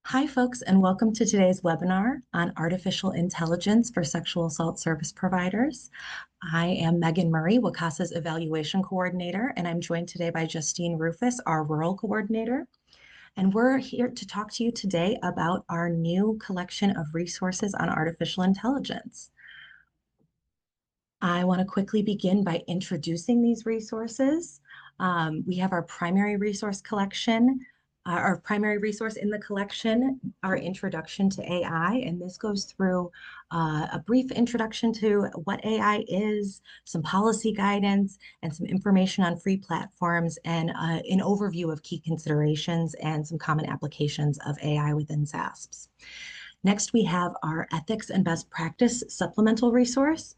Hi, folks, and welcome to today's webinar on artificial intelligence for sexual assault service providers. I am Megan Murray, WCASA's evaluation coordinator, and I'm joined today by Justine Rufus, our rural coordinator. And we're here to talk to you today about our new collection of resources on artificial intelligence. I want to quickly begin by introducing these resources. We have our primary resource collection, our primary resource in the collection, our introduction to AI, and this goes through a brief introduction to what AI is, some policy guidance, and some information on free platforms, and an overview of key considerations and some common applications of AI within SASPs. Next, we have our ethics and best practice supplemental resource.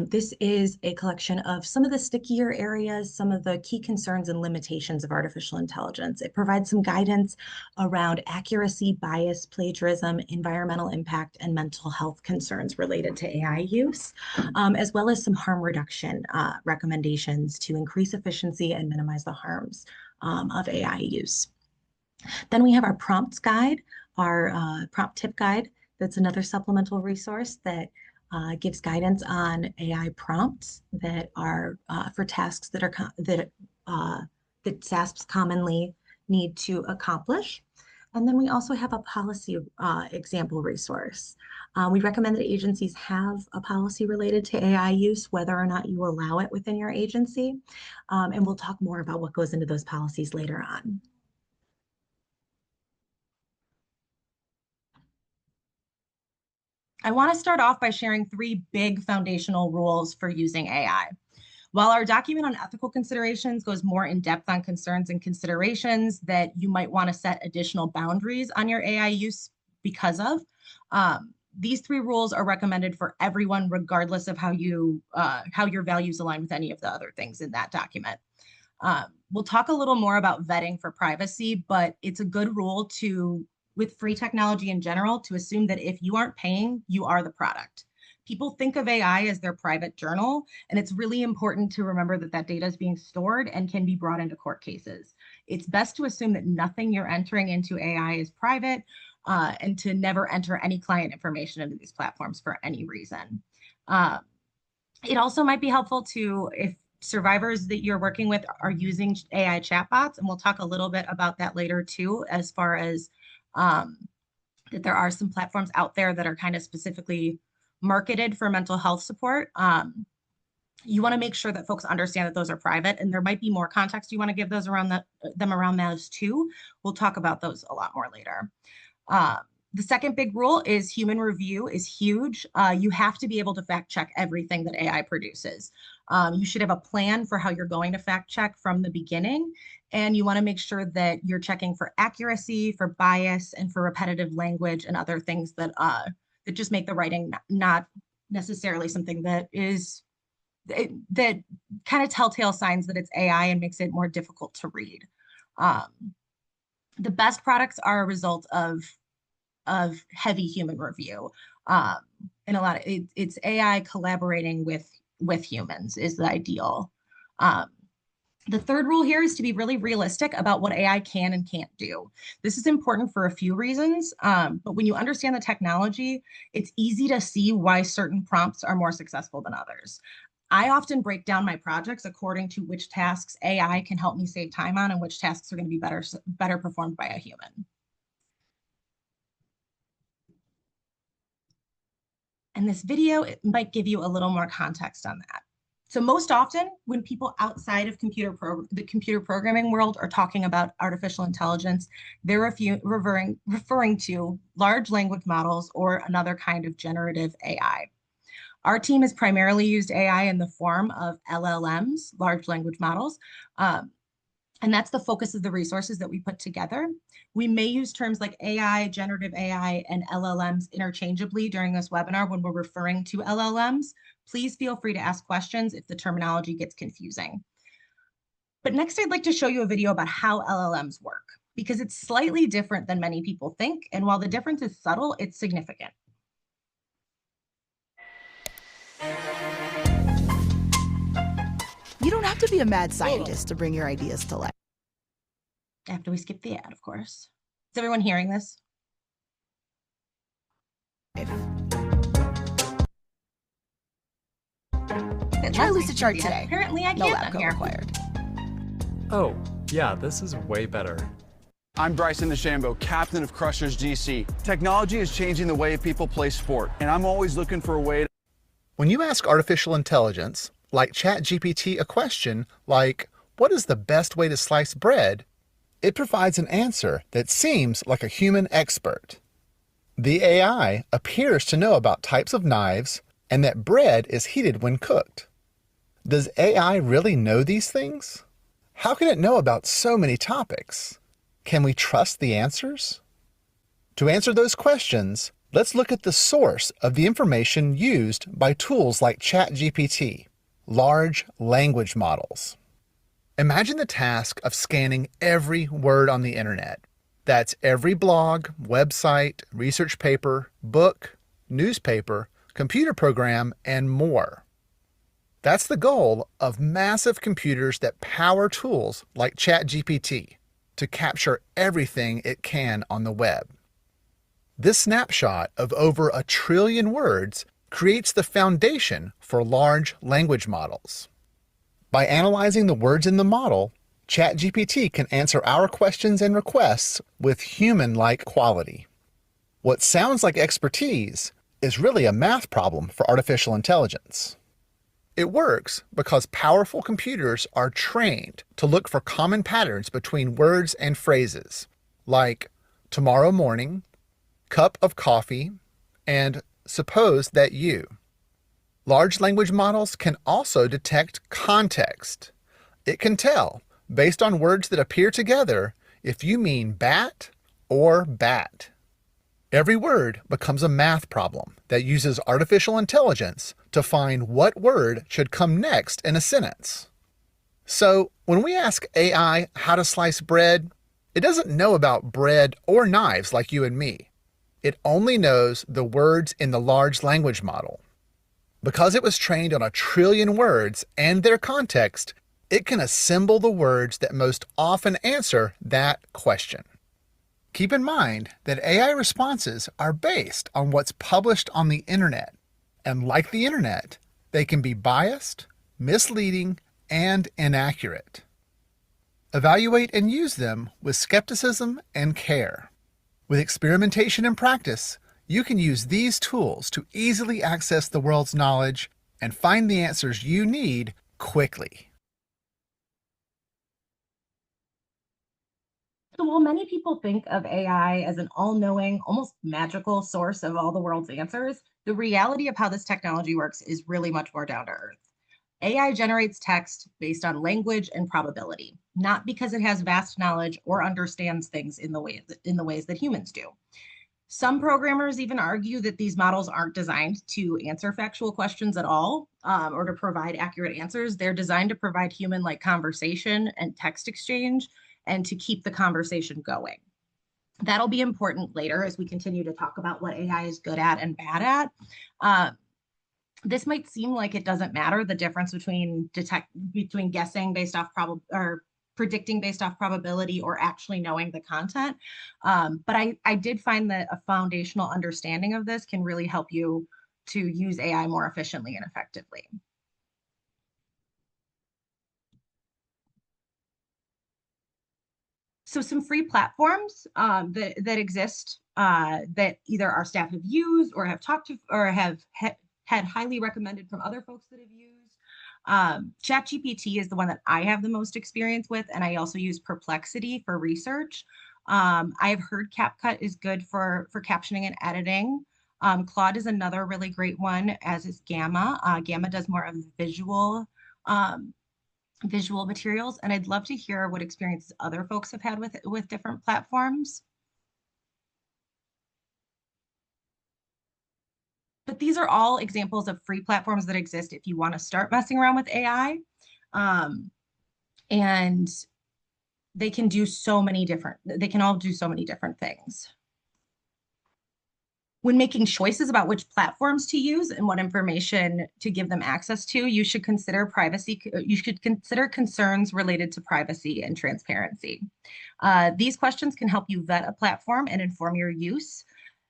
This is a collection of some of the stickier areas, some of the key concerns and limitations of artificial intelligence. It provides some guidance around accuracy, bias, plagiarism, environmental impact, and mental health concerns related to AI use, as well as some harm reduction recommendations to increase efficiency and minimize the harms of AI use. Then we have our prompts guide, our prompt tip guide. That's another supplemental resource that gives guidance on AI prompts that are for tasks that that SASPs commonly need to accomplish. And then we also have a policy example resource. We recommend that agencies have a policy related to AI use, whether or not you allow it within your agency. And we'll talk more about what goes into those policies later on. I want to start off by sharing three big foundational rules for using AI. While our document on ethical considerations goes more in depth on concerns and considerations that you might want to set additional boundaries on your AI use because of, these three rules are recommended for everyone, regardless of how your values align with any of the other things in that document. We'll talk a little more about vetting for privacy, but it's a good rule with free technology in general, to assume that if you aren't paying, you are the product. People think of AI as their private journal, and it's really important to remember that that data is being stored and can be brought into court cases. It's best to assume that nothing you're entering into AI is private, and to never enter any client information into these platforms for any reason. It also might be helpful if survivors that you're working with are using AI chatbots, and we'll talk a little bit about that later too, as far as that there are some platforms out there that are kind of specifically marketed for mental health support. You want to make sure that folks understand that those are private, and there might be more context you want to give them around those too. We'll talk about those a lot more later. The second big rule is human review is huge. You have to be able to fact check everything that AI produces. You should have a plan for how you're going to fact check from the beginning. And you want to make sure that you're checking for accuracy, for bias, and for repetitive language and other things that just make the writing not necessarily something that kind of telltale signs that it's AI and makes it more difficult to read. The best products are a result of heavy human review. And it's AI collaborating with humans is the ideal. The third rule here is to be really realistic about what AI can and can't do. This is important for a few reasons, but when you understand the technology, it's easy to see why certain prompts are more successful than others. I often break down my projects according to which tasks AI can help me save time on and which tasks are going to be better performed by a human. And this video, it might give you a little more context on that. So most often when people outside of the computer programming world are talking about artificial intelligence, they're referring to large language models or another kind of generative AI. Our team has primarily used AI in the form of LLMs, large language models, and that's the focus of the resources that we put together. We may use terms like AI, generative AI, and LLMs interchangeably during this webinar when we're referring to LLMs. Please feel free to ask questions if the terminology gets confusing. But next, I'd like to show you a video about how LLMs work, because it's slightly different than many people think. And while the difference is subtle, it's significant. You don't have to be a mad scientist to bring your ideas to life. After we skip the ad, of course. Is everyone hearing this? Try Lucidchart today. Apparently, I No can't lab on coat here. required. Oh, yeah, this is way better. I'm Bryson DeChambeau, captain of Crushers GC. Technology is changing the way people play sport, and I'm always looking for a way to... When you ask artificial intelligence, like ChatGPT, a question like, what is the best way to slice bread? It provides an answer that seems like a human expert. The AI appears to know about types of knives and that bread is heated when cooked. Does AI really know these things? How can it know about so many topics? Can we trust the answers? To answer those questions, let's look at the source of the information used by tools like ChatGPT, large language models. Imagine the task of scanning every word on the internet. That's every blog, website, research paper, book, newspaper, computer program, and more. That's the goal of massive computers that power tools like ChatGPT to capture everything it can on the web. This snapshot of over 1 trillion words creates the foundation for large language models. By analyzing the words in the model, ChatGPT can answer our questions and requests with human-like quality. What sounds like expertise is really a math problem for artificial intelligence. It works because powerful computers are trained to look for common patterns between words and phrases, like tomorrow morning, cup of coffee, and suppose that you. Large language models can also detect context. It can tell, based on words that appear together, if you mean bat or bat. Every word becomes a math problem that uses artificial intelligence to find what word should come next in a sentence. So, when we ask AI how to slice bread, it doesn't know about bread or knives like you and me. It only knows the words in the large language model. Because it was trained on 1 trillion words and their context, it can assemble the words that most often answer that question. Keep in mind that AI responses are based on what's published on the internet, and like the internet, they can be biased, misleading, and inaccurate. Evaluate and use them with skepticism and care. With experimentation and practice, you can use these tools to easily access the world's knowledge and find the answers you need quickly. So while many people think of AI as an all-knowing, almost magical source of all the world's answers, the reality of how this technology works is really much more down to earth. AI generates text based on language and probability, not because it has vast knowledge or understands things in the ways that humans do. Some programmers even argue that these models aren't designed to answer factual questions at all, or to provide accurate answers. They're designed to provide human-like conversation and text exchange and to keep the conversation going. That'll be important later as we continue to talk about what AI is good at and bad at. This might seem like it doesn't matter, the difference between guessing based off or predicting based off probability or actually knowing the content. But I did find that a foundational understanding of this can really help you to use AI more efficiently and effectively. So some free platforms that exist that either our staff have used or have talked to or have had highly recommended from other folks that have used. ChatGPT is the one that I have the most experience with, and I also use Perplexity for research. I've heard CapCut is good for captioning and editing. Claude is another really great one, as is Gamma. Gamma does more of visual materials, and I'd love to hear what experiences other folks have had with different platforms. But these are all examples of free platforms that exist if you want to start messing around with AI. And they can all do so many different things. When making choices about which platforms to use and what information to give them access to, you should consider concerns related to privacy and transparency. These questions can help you vet a platform and inform your use.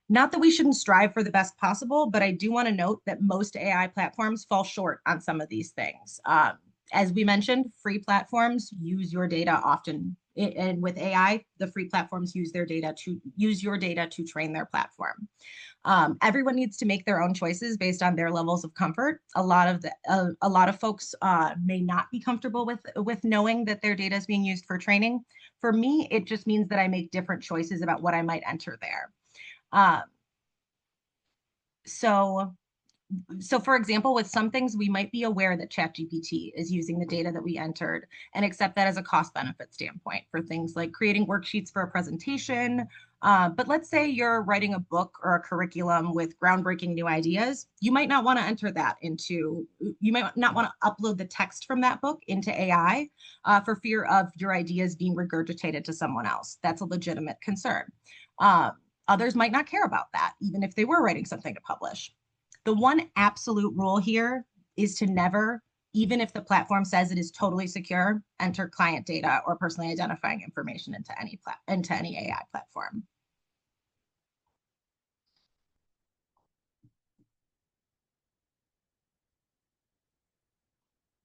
Not that we shouldn't strive for the best possible, but I do want to note that most AI platforms fall short on some of these things. As we mentioned, free platforms use your data often, and with AI, the free platforms use your data to train their platform. Everyone needs to make their own choices based on their levels of comfort. A lot of folks may not be comfortable with knowing that their data is being used for training. For me, it just means that I make different choices about what I might enter there. Um, so so for example, with some things, we might be aware that ChatGPT is using the data that we entered and accept that as a cost benefit standpoint for things like creating worksheets for a presentation. But let's say you're writing a book or a curriculum with groundbreaking new ideas. You might not want to enter that you might not want to upload the text from that book into AI for fear of your ideas being regurgitated to someone else. That's a legitimate concern. Others might not care about that, even if they were writing something to publish. The one absolute rule here is to never, even if the platform says it is totally secure, enter client data or personally identifying information into any AI platform.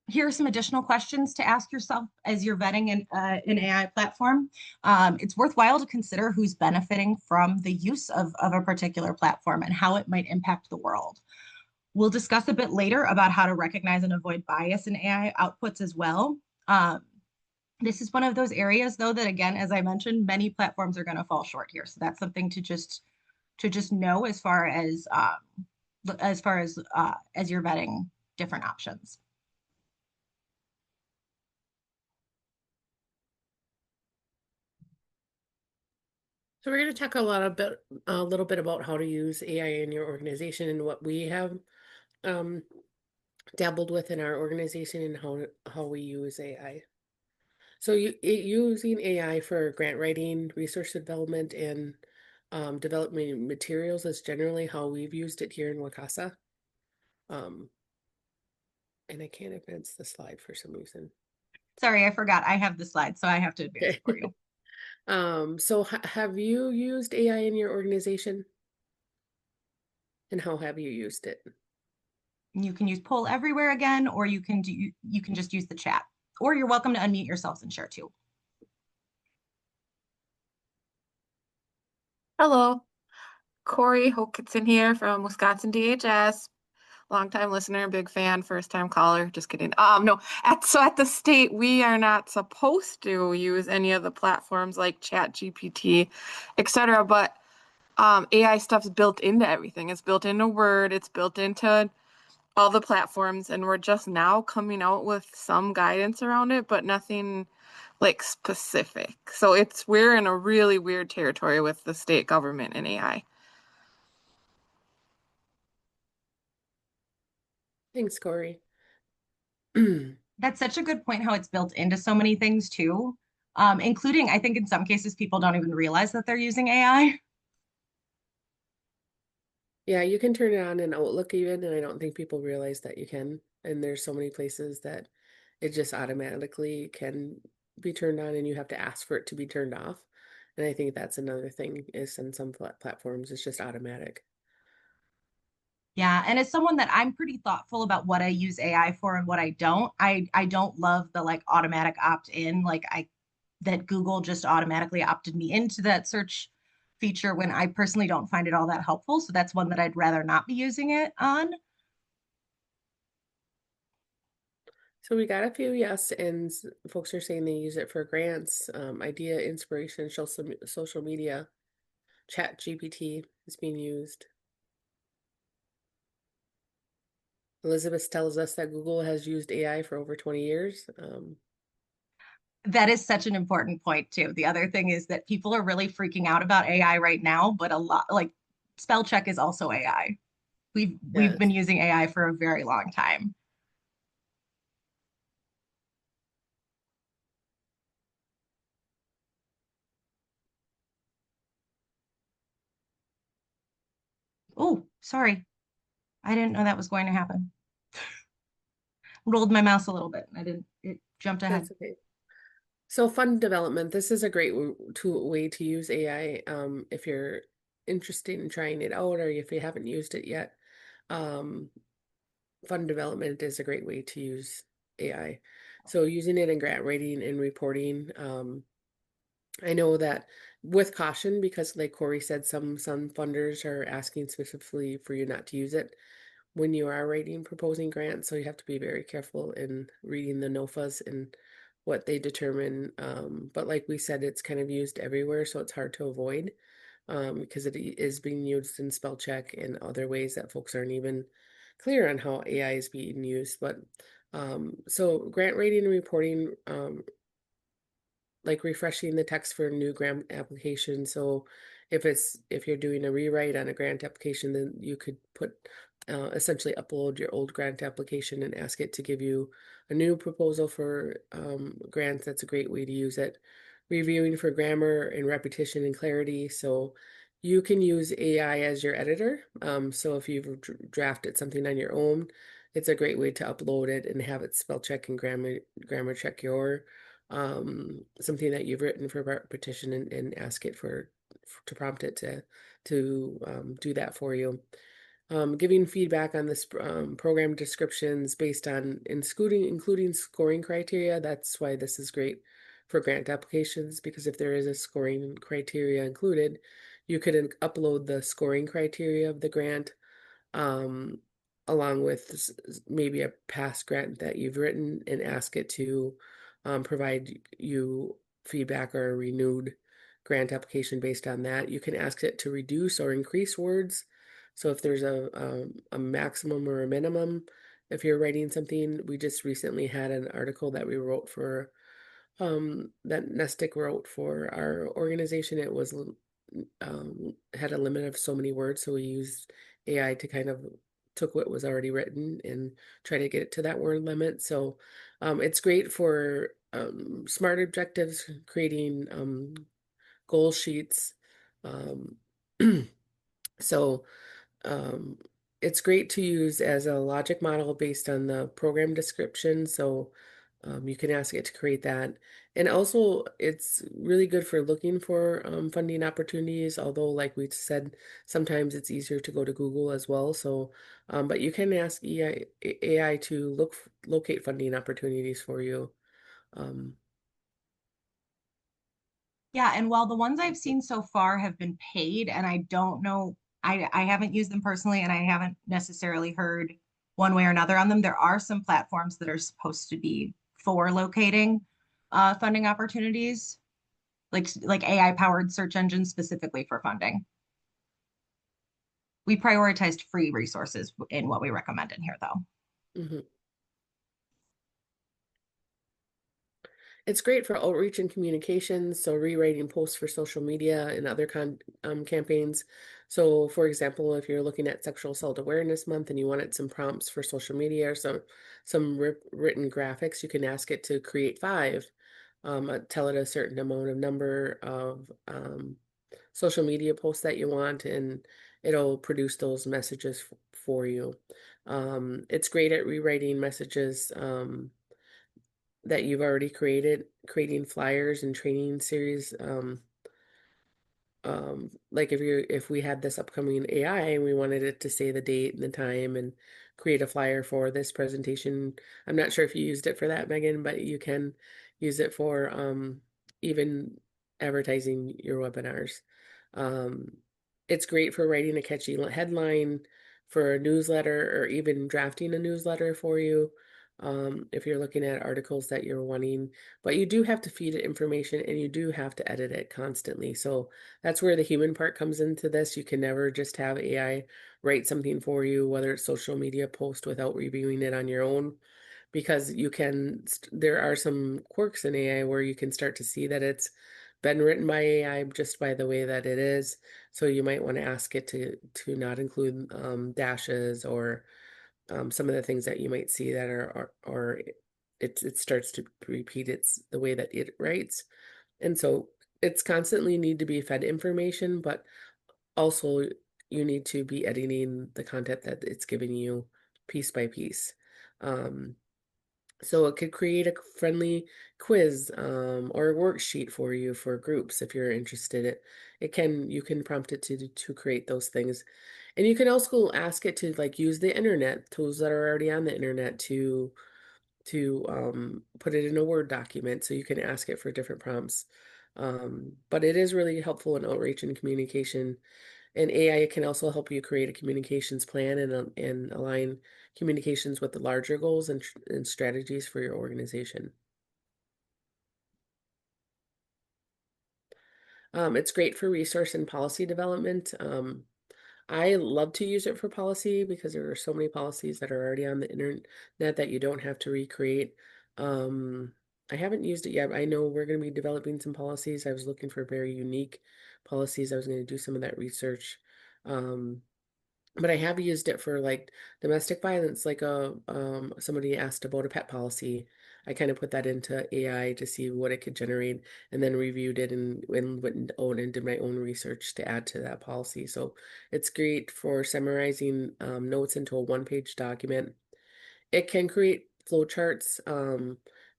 Here are some additional questions to ask yourself as you're vetting an AI platform. It's worthwhile to consider who's benefiting from the use of a particular platform and how it might impact the world. We'll discuss a bit later about how to recognize and avoid bias in AI outputs as well. This is one of those areas, though, that again, as I mentioned, many platforms are going to fall short here. So that's something to just know as far as you're vetting different options. So we're going to talk a little bit about how to use AI in your organization and what we have dabbled with in our organization and how we use AI. So using AI for grant writing, research development, and development materials is generally how we've used it here in WCASA. And I can't advance the slide for some reason. Sorry, I forgot. I have the slide, so I have to advance for you. So have you used AI in your organization? And how have you used it? You can use poll everywhere again, or you can just use the chat, or you're welcome to unmute yourselves and share too. Hello, Corey Hokitzen here from Wisconsin DHS. Longtime listener, big fan, first time caller. Just kidding. No. At the state, we are not supposed to use any of the platforms like ChatGPT, etc. But AI stuff's built into everything. It's built into Word. It's built into all the platforms, and we're just now coming out with some guidance around it, but nothing like specific. So we're in a really weird territory with the state government and AI. Thanks, Corey. That's such a good point how it's built into so many things too, including, I think in some cases, people don't even realize that they're using AI. Yeah, you can turn it on in Outlook even, and I don't think people realize that you can. And there's so many places that it just automatically can be turned on and you have to ask for it to be turned off. And I think that's another thing is in some platforms, it's just automatic. Yeah, and as someone that I'm pretty thoughtful about what I use AI for and what I don't, I don't love the like automatic opt-in, that Google just automatically opted me into that search feature when I personally don't find it all that helpful. So that's one that I'd rather not be using it on. So we got a few yes, and folks are saying they use it for grants, idea, inspiration, social media. Chat GPT is being used. Elizabeth tells us that Google has used AI for over 20 years. That is such an important point too. The other thing is that people are really freaking out about AI right now, but a lot like spell check is also AI. We've been using AI for a very long time. Oh, sorry. I didn't know that was going to happen. Rolled my mouse a little bit. It jumped ahead. That's okay. So fund development, this is a great way to use AI if you're interested in trying it out, or if you haven't used it yet, um, fund development is a great way to use AI. So using it in grant writing and reporting, I know that with caution, because like Corey said, some funders are asking specifically for you not to use it when you are writing proposing grants. So you have to be very careful in reading the NOFAs and what they determine. But like we said, it's kind of used everywhere, so it's hard to avoid because it is being used in spell check and other ways that folks aren't even clear on how AI is being used. But so grant writing and reporting, like refreshing the text for a new grant application. So if you're doing a rewrite on a grant application, then you could put essentially upload your old grant application and ask it to give you a new proposal for grants. That's a great way to use it. Reviewing for grammar and repetition and clarity. So you can use AI as your editor. So if you've drafted something on your own, it's a great way to upload it and have it spell check and grammar check your something that you've written for repetition and ask it to prompt it to do that for you. Giving feedback on this program descriptions based on including scoring criteria. That's why this is great for grant applications, because if there is a scoring criteria included, you could upload the scoring criteria of the grant um, along with maybe a past grant that you've written and ask it to provide you feedback or a renewed grant application based on that. You can ask it to reduce or increase words. So if there's a maximum or a minimum, if you're writing something, we just recently had an article that we wrote for that Nestic wrote for our organization. It was had a limit of so many words, so we used AI to kind of took what was already written and try to get it to that word limit. So it's great for smart objectives, creating goal sheets. Um, so um, it's great to use as a logic model based on the program description. So you can ask it to create that. And also, it's really good for looking for funding opportunities, although, like we said, sometimes it's easier to go to Google as well. So, but you can ask AI to locate funding opportunities for you. Um, Yeah, and while the ones I've seen so far have been paid, and I don't know, I haven't used them personally, and I haven't necessarily heard one way or another on them. There are some platforms that are supposed to be for locating funding opportunities, like AI powered search engines specifically for funding. We prioritized free resources in what we recommend in here, though. mhm. It's great for outreach and communications, so rewriting posts for social media and other campaigns. So, for example, if you're looking at Sexual Assault Awareness Month and you wanted some prompts for social media or some written graphics, you can ask it to create five. Tell it a certain amount of number of social media posts that you want, and it'll produce those messages for you. It's great at rewriting messages. That you've already created, creating flyers and training series. Like if we had this upcoming AI and we wanted it to say the date and the time and create a flyer for this presentation. I'm not sure if you used it for that, Megan, but you can use it for even advertising your webinars. Um, it's great for writing a catchy headline for a newsletter or even drafting a newsletter for you. If you're looking at articles that you're wanting, but you do have to feed it information and you do have to edit it constantly. So that's where the human part comes into this. You can never just have AI write something for you, whether it's social media post, without reviewing it on your own, because there are some quirks in AI where you can start to see that it's been written by AI just by the way that it is. So you might want to ask it to not include dashes or some of the things that you might see that or it starts to repeat the way that it writes. And so it's constantly need to be fed information, but also you need to be editing the content that it's giving you piece by piece. Um, So it could create a friendly quiz or a worksheet for you for groups if you're interested. You can prompt it to create those things. And you can also ask it to like use the internet tools that are already on the internet to put it in a Word document, so you can ask it for different prompts. But it is really helpful in outreach and communication. And AI can also help you create a communications plan and align communications with the larger goals and strategies for your organization. It's great for resource and policy development. I love to use it for policy because there are so many policies that are already on the internet that you don't have to recreate. Um, I haven't used it yet. I know we're going to be developing some policies. I was looking for very unique policies. I was going to do some of that research. Um, but I have used it for like domestic violence, like somebody asked about a pet policy. I kind of put that into AI to see what it could generate and then reviewed it and went out and did my own research to add to that policy. So it's great for summarizing notes into a one-page document. It can create flowcharts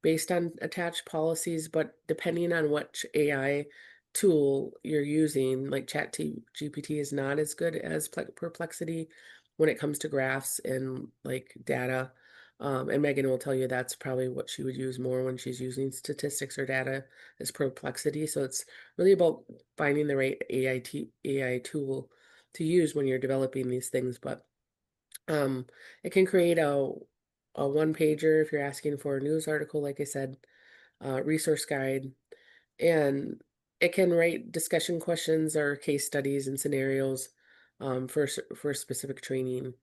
based on attached policies, but depending on which AI tool you're using, like GPT is not as good as Perplexity when it comes to graphs and like data. And Megan will tell you that's probably what she would use more when she's using statistics or data is Perplexity. So it's really about finding the right AI tool to use when you're developing these things. But um, it can create a one pager if you're asking for a news article, like I said, resource guide, and it can write discussion questions or case studies and scenarios for specific training.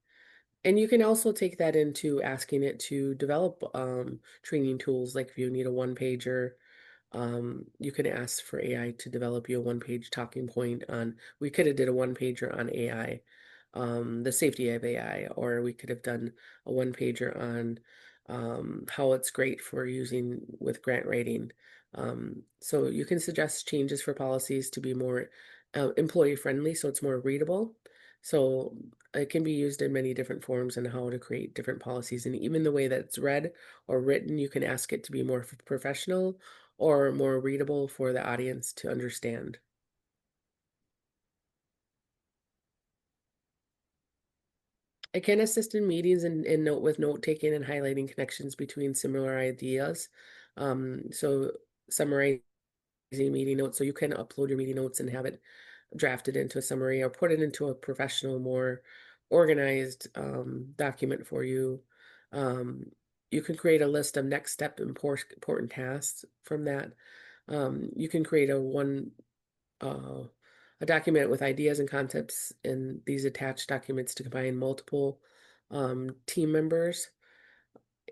And you can also take that into asking it to develop training tools. Like if you need a one pager, you can ask for AI to develop you a one-page talking point on, we could have did a one-pager on AI, the safety of AI, or we could have done a one-pager on how it's great for using with grant writing. So you can suggest changes for policies to be more employee friendly, so it's more readable. So it can be used in many different forms and how to create different policies. And even the way that it's read or written, you can ask it to be more professional or more readable for the audience to understand. It can assist in meetings and note with note taking and highlighting connections between similar ideas. So summarizing meeting notes, so you can upload your meeting notes and have it drafted into a summary or put it into a professional, more organized document for you. Um, you can create a list of next step important tasks from that. You can create uh, a document with ideas and concepts in these attached documents to combine multiple team members.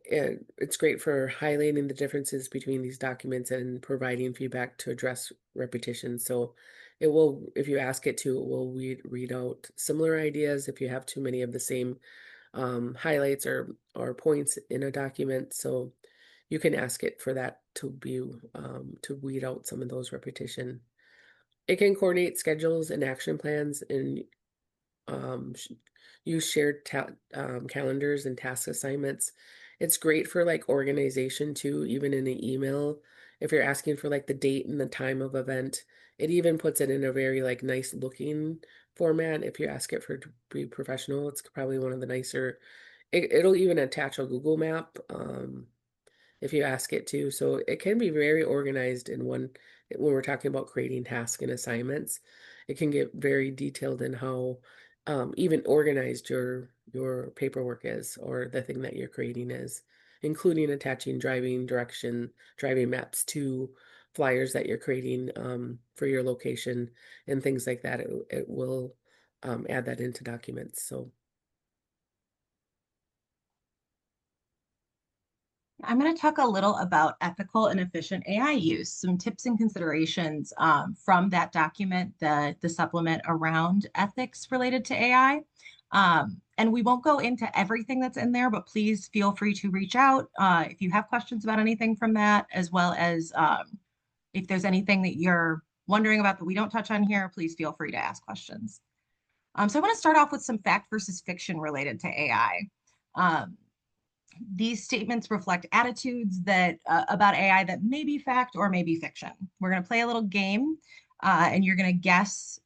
It's great for highlighting the differences between these documents and providing feedback to address repetition. So it will, if you ask it to, it will read out similar ideas if you have too many of the same highlights or points in a document. So you can ask it for that to weed out some of those repetition. It can coordinate schedules and action plans and use shared calendars and task assignments. It's great for like organization too, even in an email. If you're asking for like the date and the time of event, it even puts it in a very like nice looking format. If you ask it for to be professional, it's probably one of the nicer. It'll even attach a Google map. If you ask it to. So it can be very organized in one when we're talking about creating tasks and assignments. It can get very detailed in how even organized your paperwork is or the thing that you're creating is, including attaching driving maps to flyers that you're creating for your location and things like that. It will add that into documents. So I'm going to talk a little about ethical and efficient AI use, some tips and considerations from that document, the supplement around ethics related to AI. And we won't go into everything that's in there, but please feel free to reach out if you have questions about anything from that, as well as if there's anything that you're wondering about that we don't touch on here, please feel free to ask questions. So I want to start off with some fact versus fiction related to AI. Um, These statements reflect attitudes that about AI that may be fact or may be fiction. We're going to play a little game, and you're going to guess,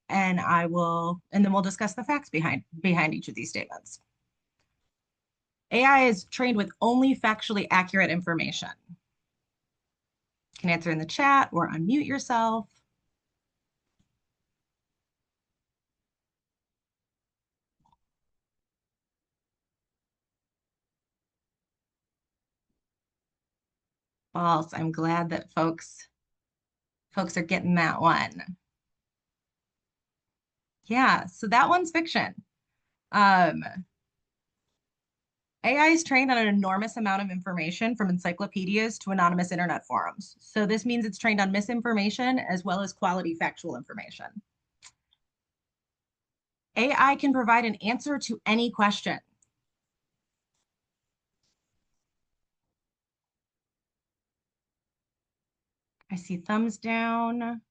and then we'll discuss the facts behind each of these statements. AI is trained with only factually accurate information. You can answer in the chat or unmute yourself. False. I'm glad that folks are getting that one. Yeah, so that one's fiction. AI is trained on an enormous amount of information from encyclopedias to anonymous internet forums. So this means it's trained on misinformation as well as quality factual information. AI can provide an answer to any question. I see thumbs down.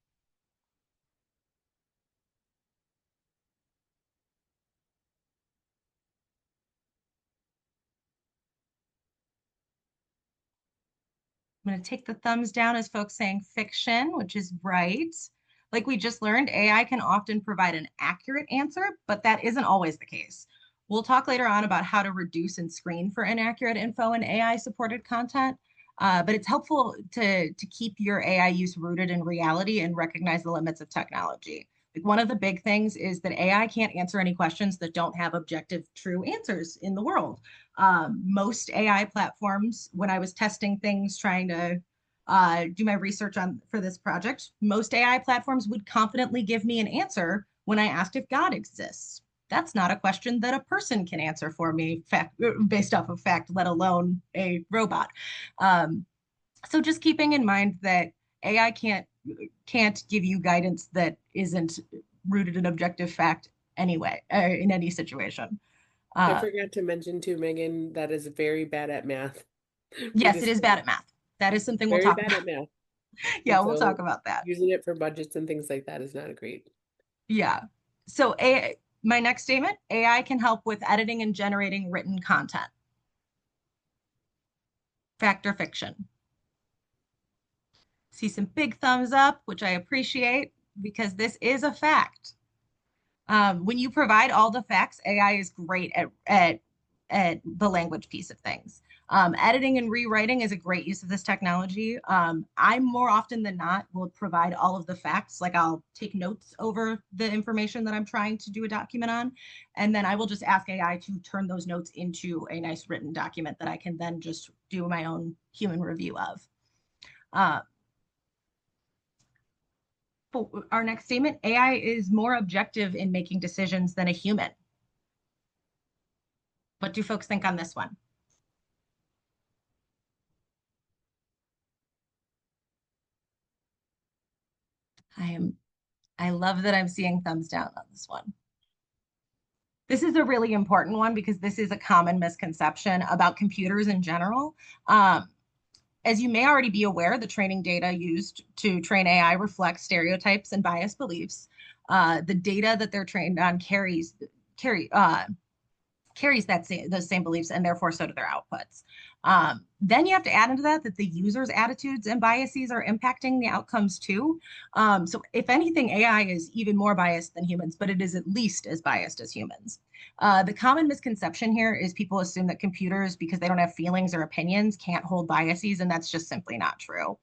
I'm going to take the thumbs down as folks saying fiction, which is right. Like we just learned, AI can often provide an accurate answer, but that isn't always the case. We'll talk later on about how to reduce and screen for inaccurate info in AI-supported content, but it's helpful to keep your AI use rooted in reality and recognize the limits of technology. Like one of the big things is that AI can't answer any questions that don't have objective, true answers in the world. Most AI platforms, when I was testing things, trying to do my research for this project, most AI platforms would confidently give me an answer when I asked if God exists. That's not a question that a person can answer for me based off of fact, let alone a robot. So just keeping in mind that AI can't give you guidance that isn't rooted in objective fact anyway, in any situation. I forgot to mention too, Megan, that is very bad at math. Yes, it is bad at math. That is something we'll Very talk bad about. at math. Yeah, And we'll so talk about that. using it for budgets and things like that is not great. Yeah. So my next statement, AI can help with editing and generating written content. Fact or fiction? See some big thumbs up, which I appreciate because this is a fact. When you provide all the facts, AI is great at the language piece of things. Editing and rewriting is a great use of this technology. I more often than not will provide all of the facts, like I'll take notes over the information that I'm trying to do a document on, and then I will just ask AI to turn those notes into a nice written document that I can then just do my own human review of. Our next statement, AI is more objective in making decisions than a human. What do folks think on this one? I love that I'm seeing thumbs down on this one. This is a really important one because this is a common misconception about computers in general. As you may already be aware, the training data used to train AI reflects stereotypes and biased beliefs. The data that they're trained on carries those same beliefs, and therefore so do their outputs. Then you have to add into that the user's attitudes and biases are impacting the outcomes too. So if anything, AI is even more biased than humans, but it is at least as biased as humans. The common misconception here is people assume that computers, because they don't have feelings or opinions, can't hold biases, and that's just simply not true.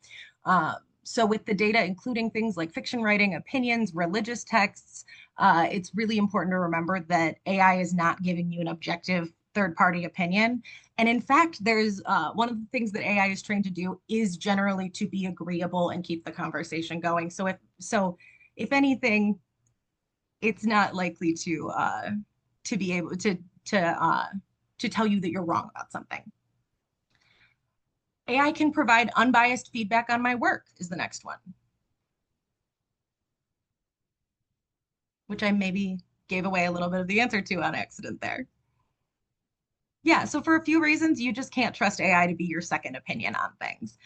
So with the data, including things like fiction writing, opinions, religious texts, it's really important to remember that AI is not giving you an objective third-party opinion. And in fact, there's one of the things that AI is trained to do is generally to be agreeable and keep the conversation going. So if anything, it's not likely to be able to tell you that you're wrong about something. AI can provide unbiased feedback on my work is the next one, which I maybe gave away a little bit of the answer to on accident there. Yeah, so for a few reasons, you just can't trust AI to be your second opinion on things.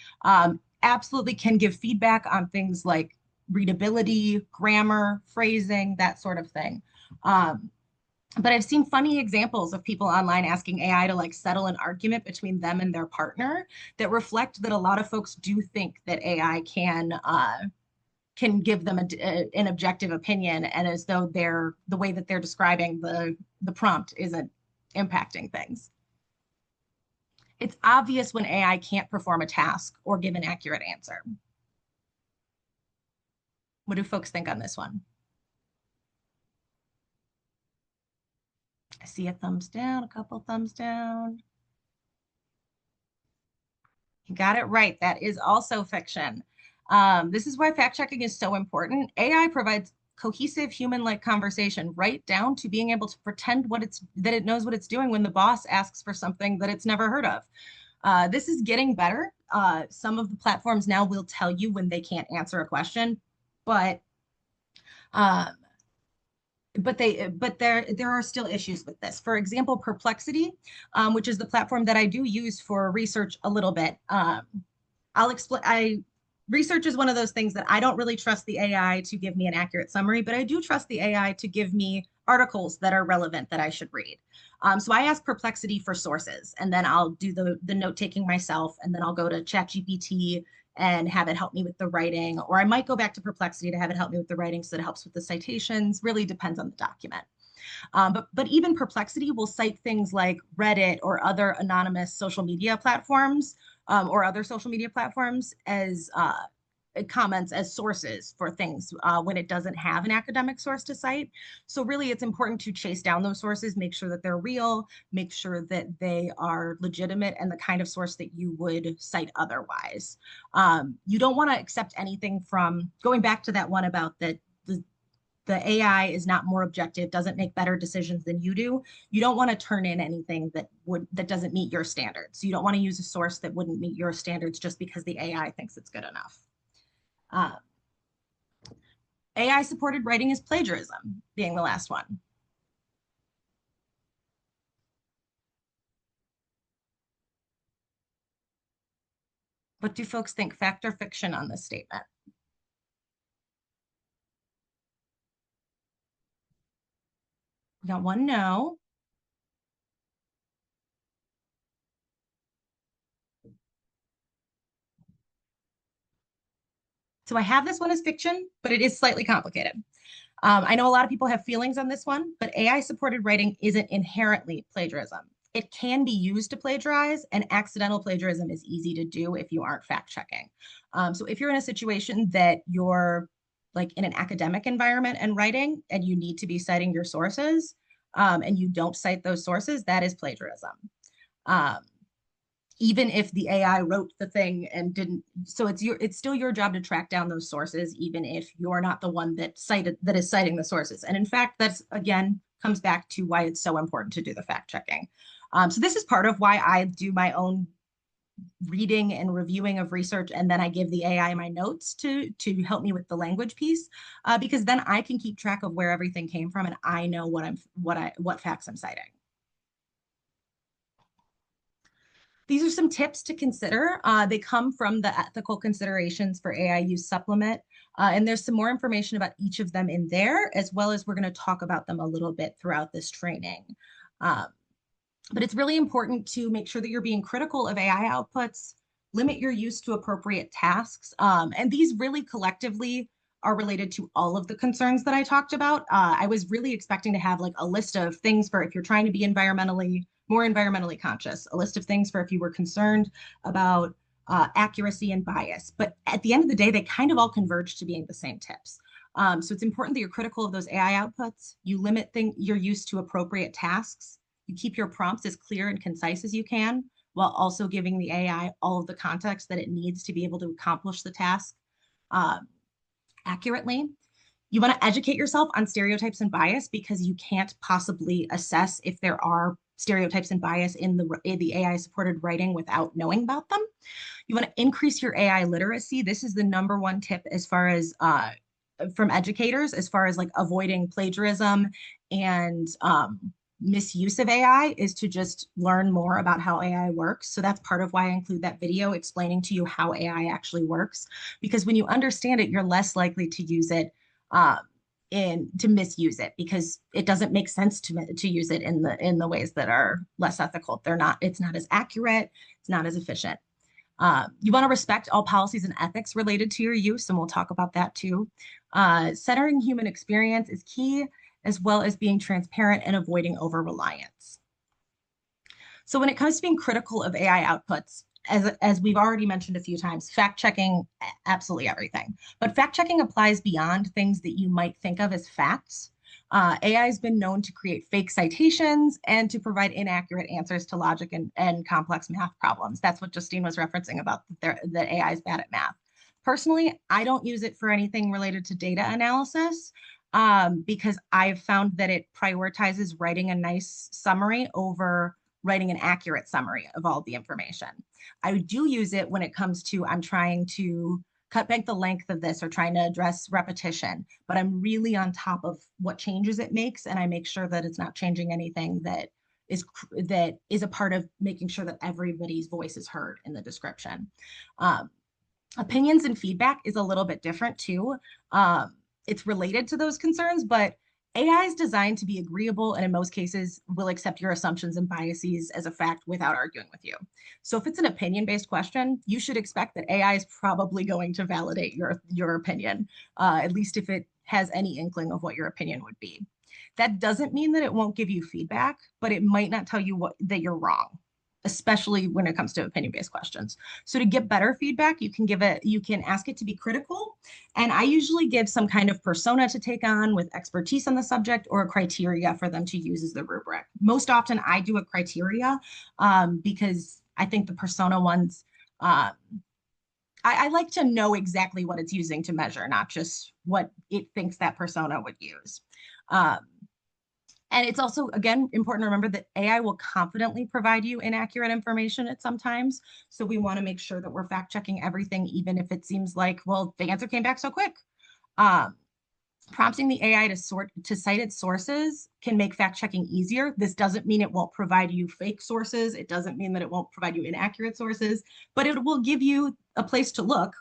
Absolutely can give feedback on things like readability, grammar, phrasing, that sort of thing. But I've seen funny examples of people online asking AI to like settle an argument between them and their partner that reflect that a lot of folks do think that AI can give them an objective opinion, and as though the way that they're describing the prompt isn't impacting things. It's obvious when AI can't perform a task or give an accurate answer. What do folks think on this one? I see a thumbs down, a couple thumbs down. You got it right. That is also fiction. This is why fact checking is so important. AI provides cohesive human-like conversation, right down to being able to pretend that it knows what it's doing when the boss asks for something that it's never heard of. This is getting better. Some of the platforms now will tell you when they can't answer a question, but um, there are still issues with this. For example, Perplexity, which is the platform that I do use for research a little bit. I'll explain. Research is one of those things that I don't really trust the AI to give me an accurate summary, but I do trust the AI to give me articles that are relevant that I should read. So I ask Perplexity for sources, and then I'll do the note taking myself, and then I'll go to ChatGPT and have it help me with the writing, or I might go back to Perplexity to have it help me with the writing so that it helps with the citations. Really depends on the document. But even Perplexity will cite things like Reddit or other anonymous social media platforms or other social media platforms as comments as sources for things when it doesn't have an academic source to cite. So really, it's important to chase down those sources, make sure that they're real, make sure that they are legitimate and the kind of source that you would cite otherwise. You don't want to accept anything from, going back to that one about that the AI is not more objective, doesn't make better decisions than you do. You don't want to turn in anything that doesn't meet your standards. So you don't want to use a source that wouldn't meet your standards just because the AI thinks it's good enough. AI supported writing is plagiarism, being the last one. What do folks think, fact or fiction, on this statement? We got one no. So I have this one as fiction, but it is slightly complicated. I know a lot of people have feelings on this one, but AI supported writing isn't inherently plagiarism. It can be used to plagiarize, and accidental plagiarism is easy to do if you aren't fact checking. So if you're in a situation that you're like in an academic environment and writing, and you need to be citing your sources, and you don't cite those sources, that is plagiarism. Even if the AI wrote the thing and didn't, so it's still your job to track down those sources, even if you're not the one that is citing the sources. And in fact, that's again comes back to why it's so important to do the fact checking. So this is part of why I do my own reading and reviewing of research, and then I give the AI my notes to help me with the language piece, because then I can keep track of where everything came from, and I know what facts I'm citing. These are some tips to consider. They come from the ethical considerations for AI use supplement. And there's some more information about each of them in there, as well as we're going to talk about them a little bit throughout this training. But it's really important to make sure that you're being critical of AI outputs, limit your use to appropriate tasks. And these really collectively are related to all of the concerns that I talked about. I was really expecting to have like a list of things for if you're trying to be more environmentally conscious, a list of things for if you were concerned about accuracy and bias. But at the end of the day, they kind of all converge to being the same tips. So it's important that you're critical of those AI outputs. You limit your use to appropriate tasks. You keep your prompts as clear and concise as you can, while also giving the AI all of the context that it needs to be able to accomplish the task accurately. You want to educate yourself on stereotypes and bias, because you can't possibly assess if there are stereotypes and bias in the AI supported writing without knowing about them. You want to increase your AI literacy. This is the number one tip as far as from educators, as far as like avoiding plagiarism and misuse of AI, is to just learn more about how AI works. So that's part of why I include that video explaining to you how AI actually works, because when you understand it, you're less likely to use it to misuse it because it doesn't make sense to use it in the ways that are less ethical. It's not as accurate, it's not as efficient. You want to respect all policies and ethics related to your use, and we'll talk about that too. Centering human experience is key, as well as being transparent and avoiding over-reliance. So when it comes to being critical of AI outputs, as we've already mentioned a few times, fact-checking absolutely everything. But fact-checking applies beyond things that you might think of as facts. AI has been known to create fake citations and to provide inaccurate answers to logic and complex math problems. That's what Justine was referencing about that AI is bad at math. Personally, I don't use it for anything related to data analysis because I've found that it prioritizes writing a nice summary over writing an accurate summary of all the information. I do use it when it comes to I'm trying to cut back the length of this or trying to address repetition, but I'm really on top of what changes it makes, and I make sure that it's not changing anything that is a part of making sure that everybody's voice is heard in the description. Opinions and feedback is a little bit different too. It's related to those concerns, but AI is designed to be agreeable and in most cases will accept your assumptions and biases as a fact without arguing with you. So if it's an opinion-based question, you should expect that AI is probably going to validate your opinion, at least if it has any inkling of what your opinion would be. That doesn't mean that it won't give you feedback, but it might not tell you that you're wrong, especially when it comes to opinion-based questions. So to get better feedback, you can ask it to be critical. And I usually give some kind of persona to take on with expertise on the subject or a criteria for them to use as the rubric. Most often I do a criteria because I think the persona ones, I like to know exactly what it's using to measure, not just what it thinks that persona would use. And it's also, again, important to remember that AI will confidently provide you inaccurate information at some times. So we want to make sure that we're fact checking everything, even if it seems like, well, the answer came back so quick. Prompting the AI to cite its sources can make fact checking easier. This doesn't mean it won't provide you fake sources. It doesn't mean that it won't provide you inaccurate sources, but it will give you a place to look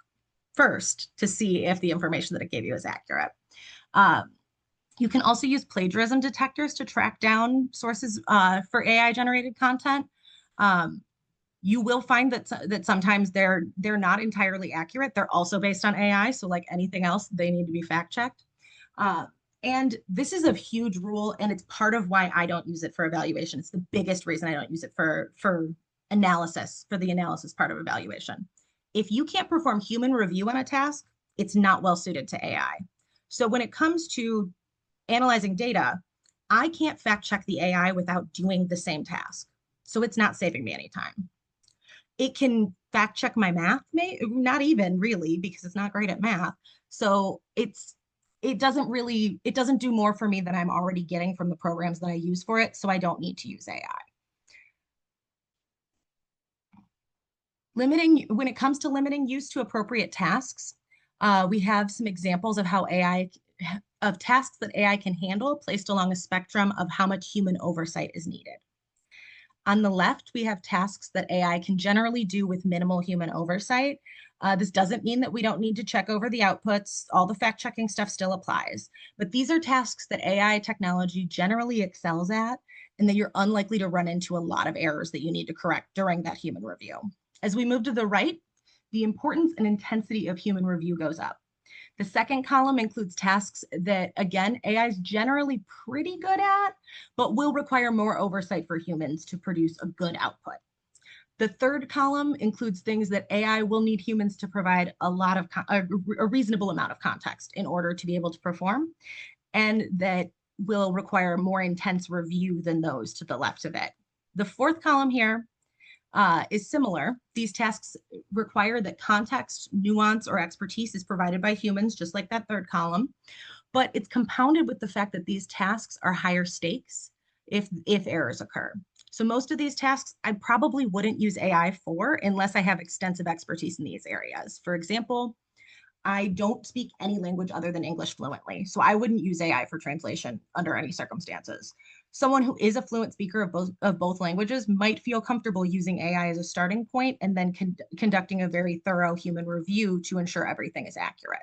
first to see if the information that it gave you is accurate. You can also use plagiarism detectors to track down sources for AI-generated content. You will find that sometimes they're not entirely accurate. They're also based on AI, so like anything else, they need to be fact-checked. And this is a huge rule, and it's part of why I don't use it for evaluation. It's the biggest reason I don't use it for analysis, for the analysis part of evaluation. If you can't perform human review on a task, it's not well suited to AI. So when it comes to analyzing data, I can't fact check the AI without doing the same task. So it's not saving me any time. It can fact check my math, not even really, because it's not great at math. So it doesn't do more for me than I'm already getting from the programs that I use for it. So I don't need to use AI. When it comes to limiting use to appropriate tasks, we have some examples of of tasks that AI can handle placed along a spectrum of how much human oversight is needed. On the left, we have tasks that AI can generally do with minimal human oversight. This doesn't mean that we don't need to check over the outputs. All the fact-checking stuff still applies. But these are tasks that AI technology generally excels at, and that you're unlikely to run into a lot of errors that you need to correct during that human review. As we move to the right, the importance and intensity of human review goes up. The second column includes tasks that, again, AI is generally pretty good at, but will require more oversight for humans to produce a good output. The third column includes things that AI will need humans to provide a reasonable amount of context in order to be able to perform, and that will require more intense review than those to the left of it. The fourth column here is similar. These tasks require that context, nuance, or expertise is provided by humans, just like that third column, but it's compounded with the fact that these tasks are higher stakes if errors occur. So most of these tasks I probably wouldn't use AI for unless I have extensive expertise in these areas. For example, I don't speak any language other than English fluently, so I wouldn't use AI for translation under any circumstances. Someone who is a fluent speaker of both languages might feel comfortable using AI as a starting point and then conducting a very thorough human review to ensure everything is accurate.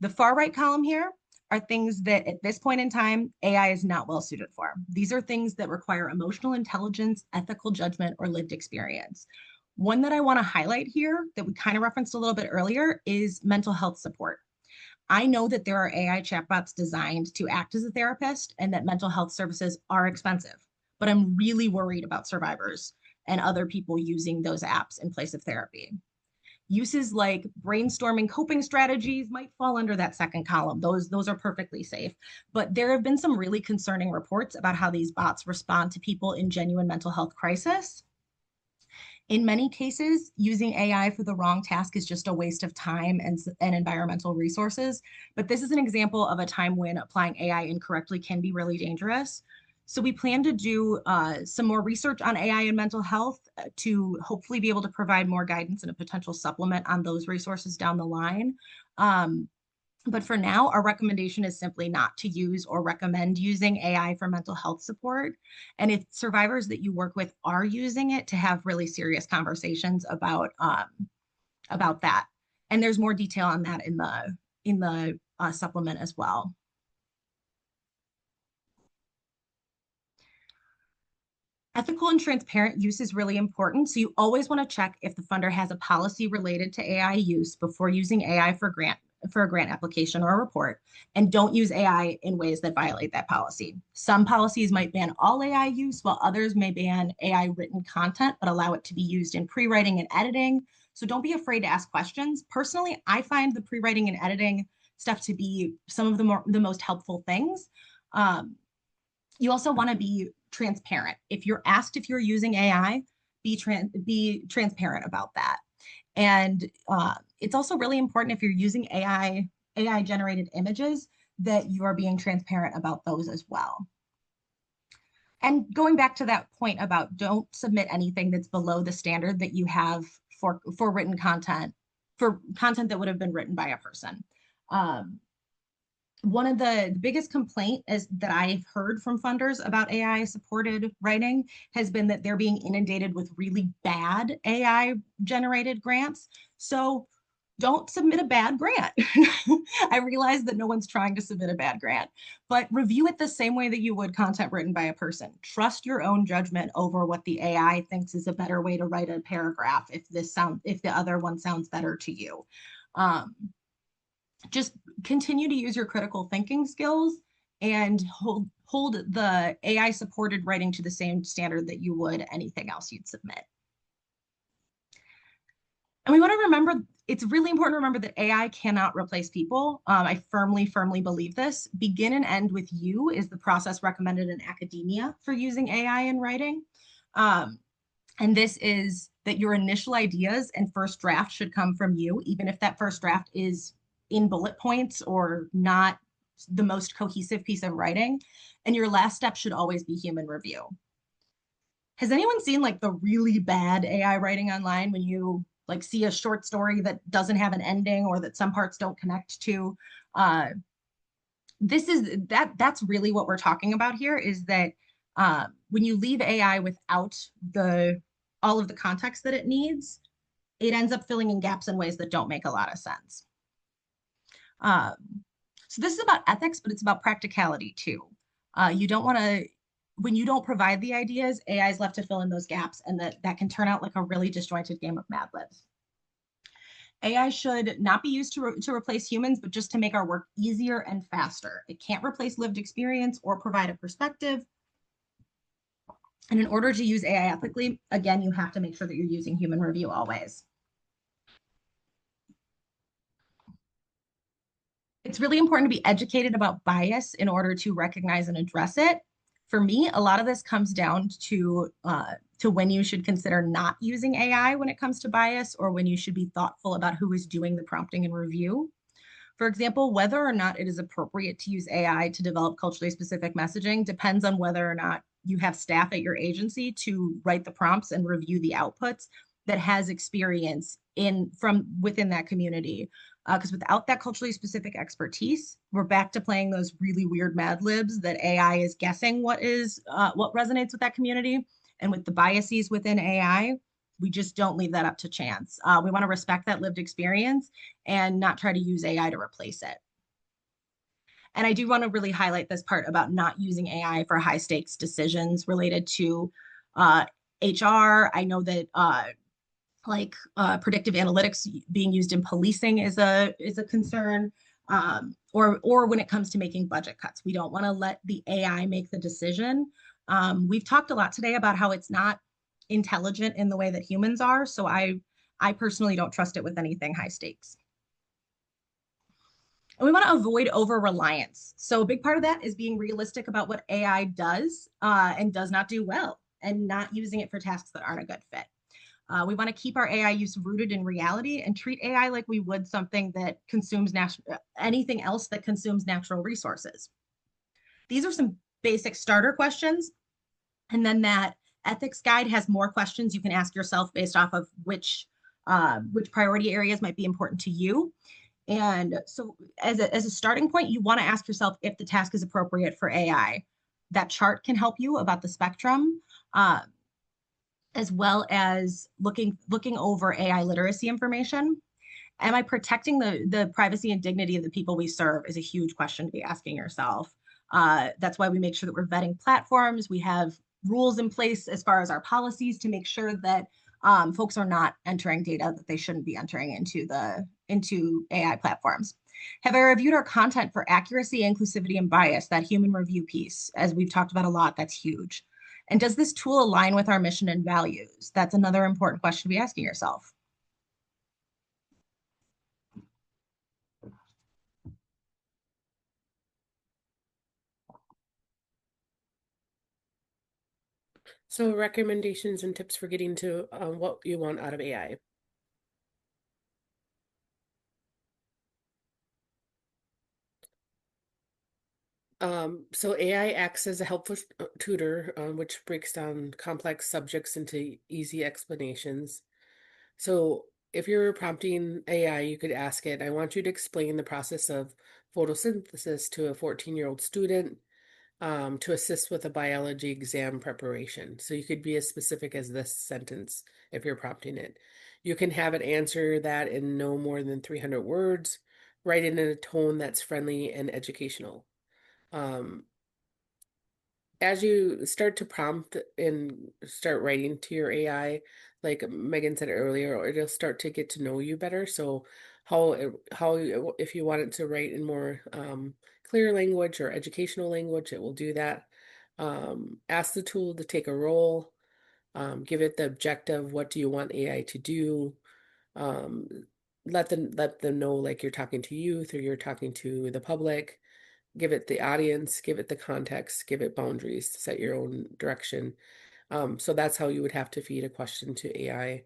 The far right column here are things that at this point in time, AI is not well suited for. These are things that require emotional intelligence, ethical judgment, or lived experience. One that I want to highlight here that we kind of referenced a little bit earlier is mental health support. I know that there are AI chatbots designed to act as a therapist and that mental health services are expensive, but I'm really worried about survivors and other people using those apps in place of therapy. Uses like brainstorming coping strategies might fall under that second column. Those are perfectly safe. But there have been some really concerning reports about how these bots respond to people in genuine mental health crisis. In many cases, using AI for the wrong task is just a waste of time and environmental resources. But this is an example of a time when applying AI incorrectly can be really dangerous. So we plan to do some more research on AI and mental health to hopefully be able to provide more guidance and a potential supplement on those resources down the line. But for now, our recommendation is simply not to use or recommend using AI for mental health support. And if survivors that you work with are using it, to have really serious conversations about that. And there's more detail on that in the supplement as well. Ethical and transparent use is really important. So you always want to check if the funder has a policy related to AI use before using AI for a grant application or a report, and don't use AI in ways that violate that policy. Some policies might ban all AI use, while others may ban AI written content, but allow it to be used in pre-writing and editing. So don't be afraid to ask questions. Personally, I find the pre-writing and editing stuff to be some of the most helpful things. You also want to be transparent. If you're asked if you're using AI, be transparent about that. And it's also really important if you're using AI generated images that you are being transparent about those as well. And going back to that point about don't submit anything that's below the standard that you have for written content, for content that would have been written by a person. One of the biggest complaint is that I've heard from funders about AI supported writing has been that they're being inundated with really bad AI generated grants. So don't submit a bad grant. I realize that no one's trying to submit a bad grant, but review it the same way that you would content written by a person. Trust your own judgment over what the AI thinks is a better way to write a paragraph if the other one sounds better to you. Just continue to use your critical thinking skills and hold the AI supported writing to the same standard that you would anything else you'd submit. And we want to remember, it's really important to remember that AI cannot replace people. I firmly believe this. Begin and end with you is the process recommended in academia for using AI in writing. And this is that your initial ideas and first draft should come from you, even if that first draft is in bullet points or not the most cohesive piece of writing. And your last step should always be human review. Has anyone seen like the really bad AI writing online when you like see a short story that doesn't have an ending or that some parts don't connect to? That's really what we're talking about here, is that when you leave AI without all of the context that it needs, it ends up filling in gaps in ways that don't make a lot of sense. So this is about ethics, but it's about practicality too. You don't want to, when you don't provide the ideas, AI is left to fill in those gaps, and that can turn out like a really disjointed game of Mad Libs. AI should not be used to replace humans, but just to make our work easier and faster. It can't replace lived experience or provide a perspective. And in order to use AI ethically, again, you have to make sure that you're using human review always. It's really important to be educated about bias in order to recognize and address it. For me, a lot of this comes down to when you should consider not using AI when it comes to bias, or when you should be thoughtful about who is doing the prompting and review. For example, whether or not it is appropriate to use AI to develop culturally specific messaging depends on whether or not you have staff at your agency to write the prompts and review the outputs that has experience from within that community. Because without that culturally specific expertise, we're back to playing those really weird Mad Libs that AI is guessing what resonates with that community. And with the biases within AI, we just don't leave that up to chance. We want to respect that lived experience and not try to use AI to replace it. And I do want to really highlight this part about not using AI for high stakes decisions related to HR. I know that predictive analytics being used in policing is a concern, or when it comes to making budget cuts. We don't want to let the AI make the decision. We've talked a lot today about how it's not intelligent in the way that humans are. So I personally don't trust it with anything high stakes. And we want to avoid over reliance. So a big part of that is being realistic about what AI does and does not do well, and not using it for tasks that aren't a good fit. We want to keep our AI use rooted in reality and treat AI like we would something that consumes anything else that consumes natural resources. These are some basic starter questions. And then that ethics guide has more questions you can ask yourself based off of which priority areas might be important to you. And so as a starting point, you want to ask yourself if the task is appropriate for AI. That chart can help you about the spectrum, as well as looking over AI literacy information. Am I protecting the privacy and dignity of the people we serve is a huge question to be asking yourself. That's why we make sure that we're vetting platforms. We have rules in place as far as our policies to make sure that folks are not entering data that they shouldn't be entering into AI platforms. Have I reviewed our content for accuracy, inclusivity, and bias? That human review piece, as we've talked about a lot, that's huge. And does this tool align with our mission and values? That's another important question to be asking yourself. So recommendations and tips for getting to what you want out of AI. So AI acts as a helpful tutor, which breaks down complex subjects into easy explanations. So if you're prompting AI, you could ask it, I want you to explain the process of photosynthesis to a 14-year-old student to assist with a biology exam preparation. So you could be as specific as this sentence if you're prompting it. You can have it answer that in no more than 300 words, write it in a tone that's friendly and educational. As you start to prompt and start writing to your AI, like Megan said earlier, it'll start to get to know you better. So if you want it to write in more clear language or educational language, it will do that. Ask the tool to take a role. Give it the objective. What do you want AI to do? Um, let them know like you're talking to youth or you're talking to the public. Give it the audience, give it the context, give it boundaries to set your own direction. So that's how you would have to feed a question to AI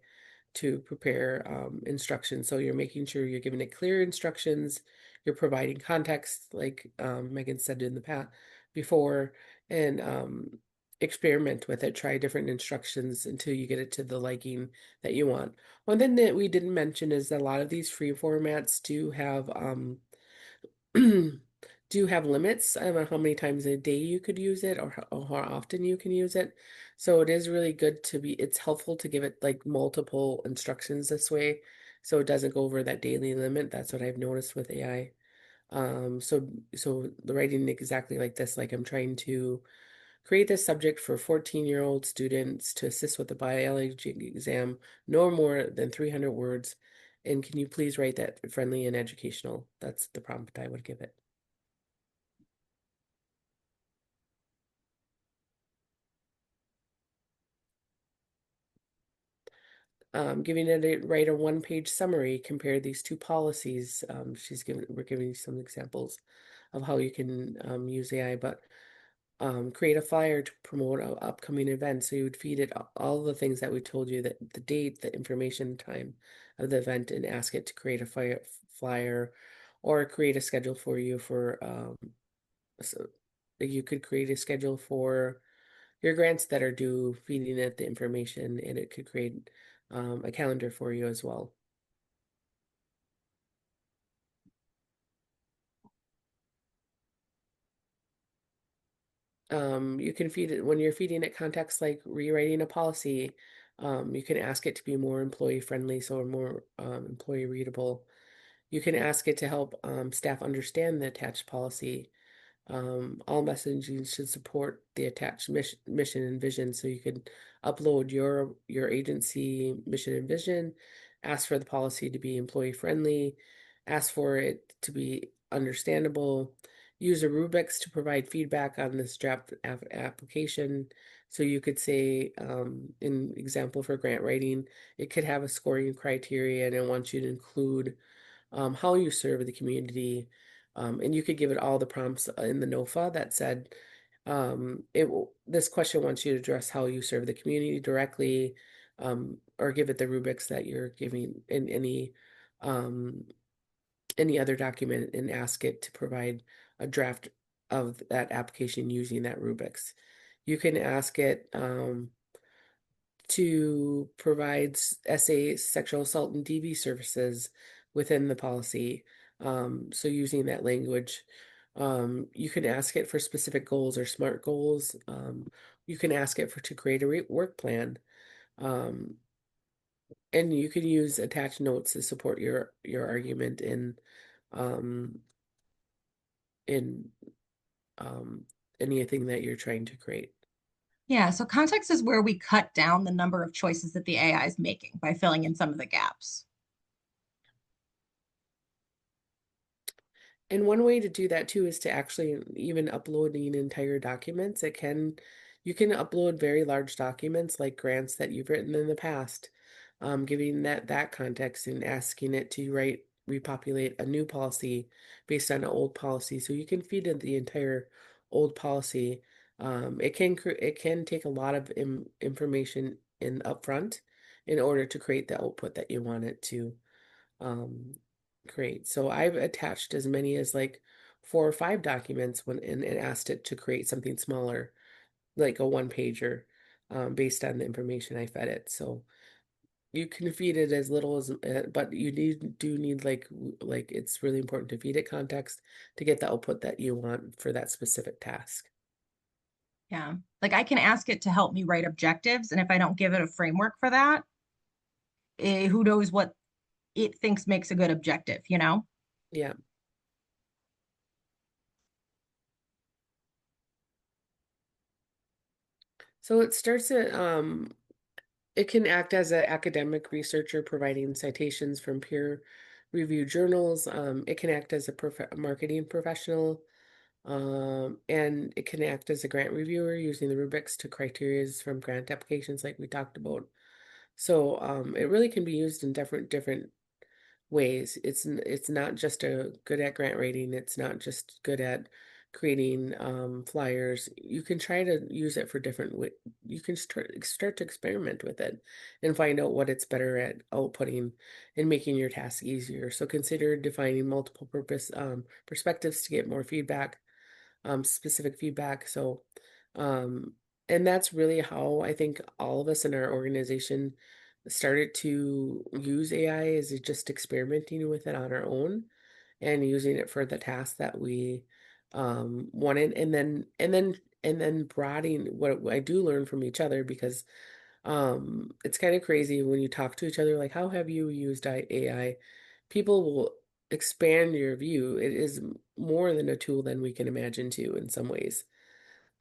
to prepare instructions. So you're making sure you're giving it clear instructions, you're providing context, like Megan said in the past before, and experiment with it. Try different instructions until you get it to the liking that you want. One thing that we didn't mention is that a lot of these free formats do have do have limits on how many times a day you could use it or how often you can use it. So it is really good it's helpful to give it like multiple instructions this way so it doesn't go over that daily limit. That's what I've noticed with AI. So the writing exactly like this, like I'm trying to create this subject for 14-year-old students to assist with the biology exam, no more than 300 words. And can you please write that friendly and educational? That's the prompt I would give it. Giving it write a one-page summary, compare these two policies. We're giving some examples of how you can use AI, but create a flyer to promote an upcoming event. So you would feed it all the things that we told you, that the date, the information, time of the event, and ask it to create a flyer or create a schedule for you so you could create a schedule for your grants that are due, feeding it the information, and it could create a calendar for you as well. You can feed it when you're feeding it context like rewriting a policy. You can ask it to be more employee friendly, so more employee readable. You can ask it to help staff understand the attached policy. All messaging should support the attached mission and vision. So you can upload your agency mission and vision, ask for the policy to be employee friendly, ask for it to be understandable, use a rubrics to provide feedback on this draft application. So you could say, in example for grant writing, it could have a scoring criteria and it wants you to include how you serve the community. And you could give it all the prompts in the NOFA that said, this question wants you to address how you serve the community directly, or give it the rubrics that you're giving in any other document and ask it to provide a draft of that application using that rubrics. You can ask it to provide SA sexual assault and DV services within the policy. So using that language, you can ask it for specific goals or SMART goals. You can ask it to create a work plan. And you can use attached notes to support your argument um, in anything that you're trying to create. Yeah, so context is where we cut down the number of choices that the AI is making by filling in some of the gaps. And one way to do that too is to actually even uploading entire documents. You can upload very large documents like grants that you've written in the past, giving that context and asking it to repopulate a new policy based on an old policy. So you can feed in the entire old policy. It can take a lot of information in upfront in order to create the output that you want it to create. So I've attached as many as like 4 or 5 documents and asked it to create something smaller, like a one pager, based on the information I fed it. So you can feed it as little as, but you do need like it's really important to feed it context to get the output that you want for that specific task. Yeah, like I can ask it to help me write objectives, and if I don't give it a framework for that, who knows what it thinks makes a good objective, you know? Yeah. So it starts at it can act as an academic researcher providing citations from peer-reviewed journals. It can act as a marketing professional, and it can act as a grant reviewer using the rubrics to criterias from grant applications, like we talked about. So it really can be used in different ways. It's not just a good at grant writing. It's not just good at creating flyers. You can try to use it for different way. You can start to experiment with it and find out what it's better at outputting and making your task easier. So consider defining multiple purpose perspectives to get more feedback, specific feedback. So, um, and that's really how I think all of us in our organization started to use AI, is just experimenting with it on our own and using it for the tasks that we wanted, and then broadening what I do learn from each other, because it's kind of crazy when you talk to each other, like, how have you used AI? People will expand your view. It is more than a tool than we can imagine too, in some ways.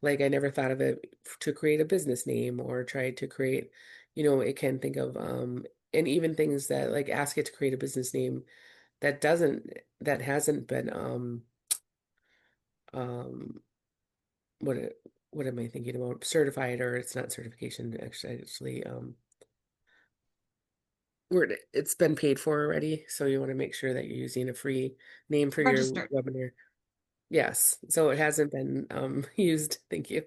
Like, I never thought of it to create a business name or try to create, it can think of and even things that, like, ask it to create a business name that hasn't been um what what am I thinking about? Certified, or it's not certification, actually it's been paid for already. So you want to make sure that you're using a free name for your Registered. webinar. Yes, so it hasn't been used, thank you,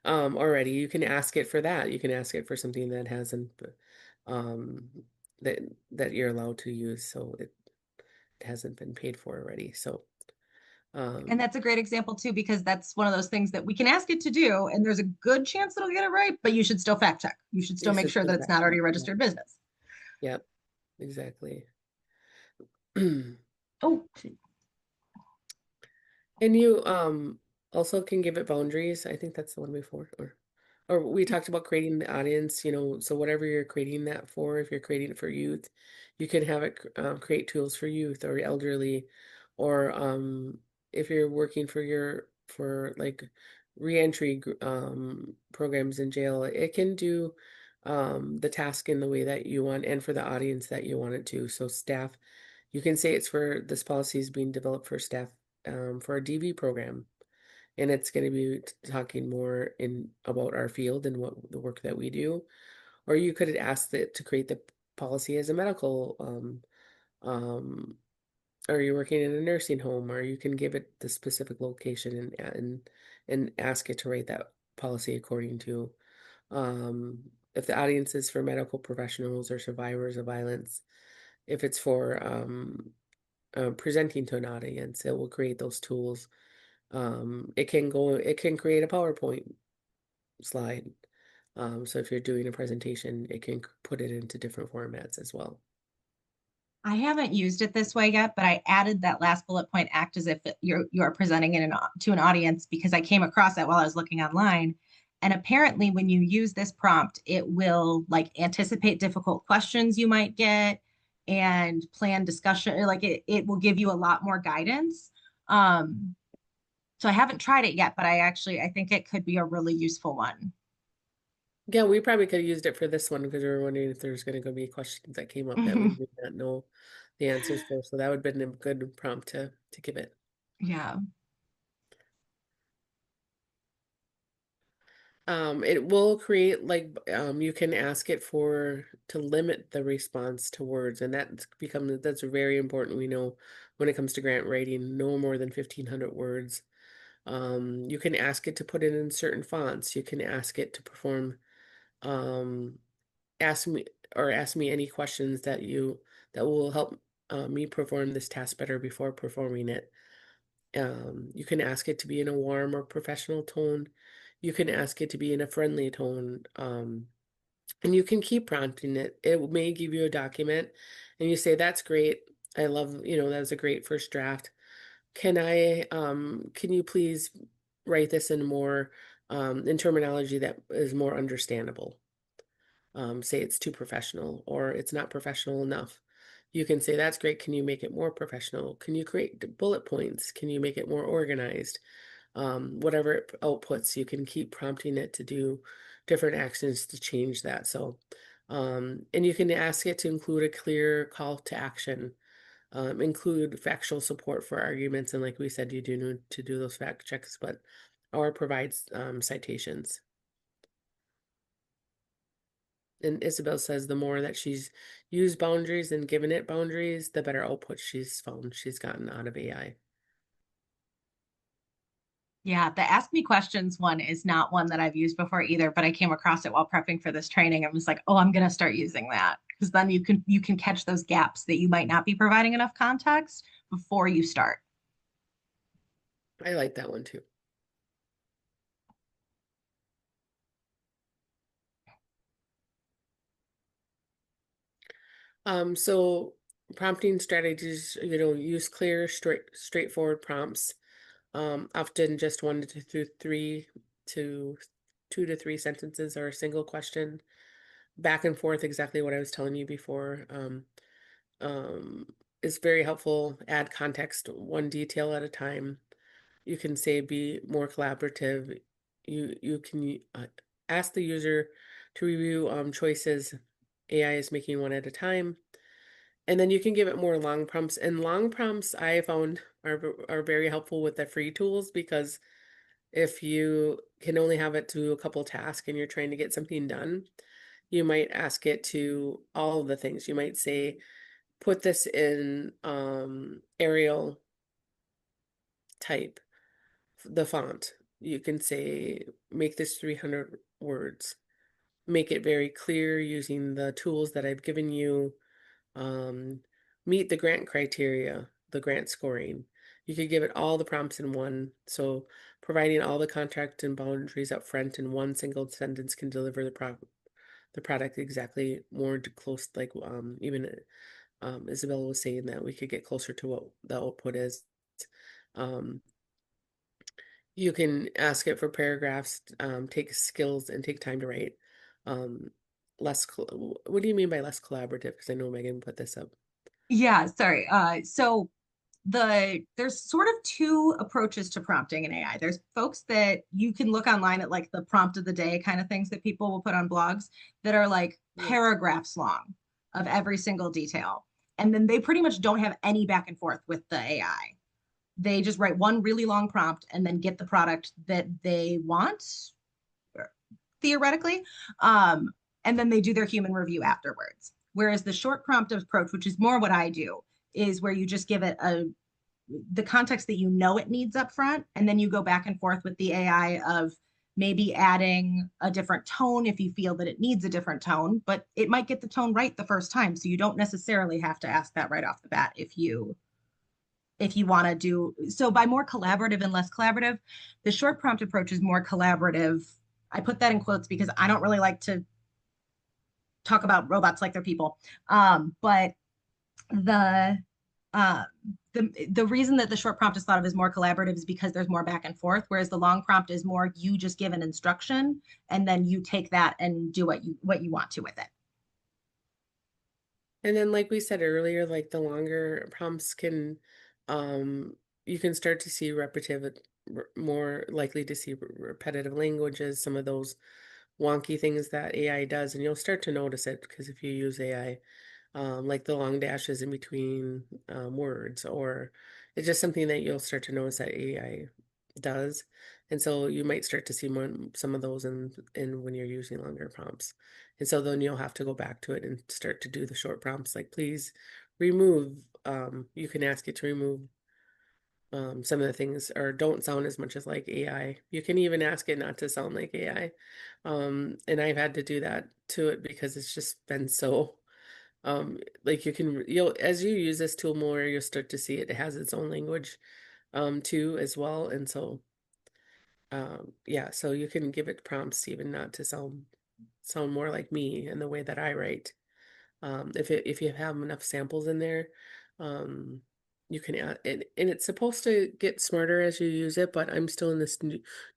already. You can ask it for that. You can ask it for something that hasn't, um, that you're allowed to use, so it hasn't been paid for already. So, And that's a great example too, because that's one of those things that we can ask it to do, and there's a good chance it'll get it right, but you should still fact check. You should still you make should sure still that it's fact not already check. a Yeah. registered business. Yep, exactly. Oh, And you also can give it boundaries. I think that's the one before, or Or we talked about creating the audience, so whatever you're creating that for, if you're creating it for youth, you can have it create tools for youth or elderly, or if you're working for like reentry programs in jail, it can do the task in the way that you want and for the audience that you want it to. So staff, you can say it's for this policy is being developed for staff for a DV program, and it's going to be talking more in about our field and what the work that we do. Or you could ask it to create the policy as a medical um or you're working in a nursing home, or you can give it the specific location and ask it to write that policy according to if the audience is for medical professionals or survivors of violence. If it's for presenting to an audience, it will create those tools. It can create a PowerPoint slide. So if you're doing a presentation, it can put it into different formats as well. I haven't used it this way yet, but I added that last bullet point, act as if you're presenting it to an audience, because I came across that while I was looking online. And apparently when you use this prompt, it will like anticipate difficult questions you might get and plan discussion, or like it will give you a lot more guidance. So I haven't tried it yet, but I think it could be a really useful one. Yeah, we probably could have used it for this one because we were wondering if there's going to be questions that came up that we did not know the answers for. So that would have been a good prompt to give it. Yeah. It will create like you can ask it to limit the response to words, and that's very important. We know when it comes to grant writing, no more than 1,500 words. You can ask it to put it in certain fonts. You can ask it to perform um ask me any questions that will help me perform this task better before performing it. You can ask it to be in a warm or professional tone. You can ask it to be in a friendly tone. And you can keep prompting it. It may give you a document and you say, that's great. I love, that was a great first draft. Can you please write this in terminology that is more understandable? Say it's too professional or it's not professional enough. You can say, that's great. Can you make it more professional? Can you create bullet points? Can you make it more organized? Whatever it outputs, you can keep prompting it to do different actions to change that. So, and you can ask it to include a clear call to action, include factual support for arguments. And like we said, you do need to do those fact checks, or provides citations. And Isabel says the more that she's used boundaries and given it boundaries, the better output she's gotten out of AI. Yeah, the ask me questions one is not one that I've used before either, but I came across it while prepping for this training. I was like, oh, I'm going to start using that, because then you can catch those gaps that you might not be providing enough context before you start. I like that one too. So prompting strategies, use clear, straightforward prompts. Often just one to three to 2 to 3 sentences or a single question. Back and forth, exactly what I was telling you before. Is very helpful. Add context, one detail at a time. You can say be more collaborative. You can ask the user to review choices. AI is making one at a time. And then you can give it more long prompts. And long prompts I found are very helpful with the free tools, because if you can only have it do a couple tasks and you're trying to get something done, you might ask it to all of the things. You might say, put this in Arial type, the font. You can say, make this 300 words. Make it very clear using the tools that I've given you. Meet the grant criteria, the grant scoring. You could give it all the prompts in one. So providing all the contract and boundaries up front in one single sentence can deliver the product exactly more close, like even Isabella was saying that we could get closer to what the output is. Um, You can ask it for paragraphs, take skills and take time to write. Um, what do you mean by less collaborative? Because I know Megan put this up. Yeah, sorry. So there's sort of two approaches to prompting in AI. There's folks that you can look online at like the prompt of the day kind of things that people will put on blogs that are like Yeah. paragraphs long of every single detail. And then they pretty much don't have any back and forth with the AI. They just write one really long prompt and then get the product that they want, theoretically. Um, and then they do their human review afterwards. Whereas the short prompt approach, which is more what I do, is where you just give it the context that you know it needs up front, and then you go back and forth with the AI of maybe adding a different tone if you feel that it needs a different tone, but it might get the tone right the first time. So you don't necessarily have to ask that right off the bat if you want to do so. By more collaborative and less collaborative, the short prompt approach is more collaborative. I put that in quotes because I don't really like to talk about robots like they're people. But the uh, the reason that the short prompt is thought of as more collaborative is because there's more back and forth, whereas the long prompt is more you just give an instruction and then you take that and do what you want to with it. And then, like we said earlier, like the longer prompts can, you can start to see more likely to see repetitive languages, some of those wonky things that AI does, and you'll start to notice it because if you use AI, like the long dashes in between words, or it's just something that you'll start to notice that AI does. And so you might start to see some of those in when you're using longer prompts. And so then you'll have to go back to it and start to do the short prompts, like please remove, you can ask it to remove some of the things or don't sound as much as like AI. You can even ask it not to sound like AI. And I've had to do that to it because it's just been so like you'll as you use this tool more, you'll start to see it has its own language too as well. And so yeah, so you can give it prompts even not to sound more like me in the way that I write. If you have enough samples in there, um you can add and it's supposed to get smarter as you use it, but I'm still in this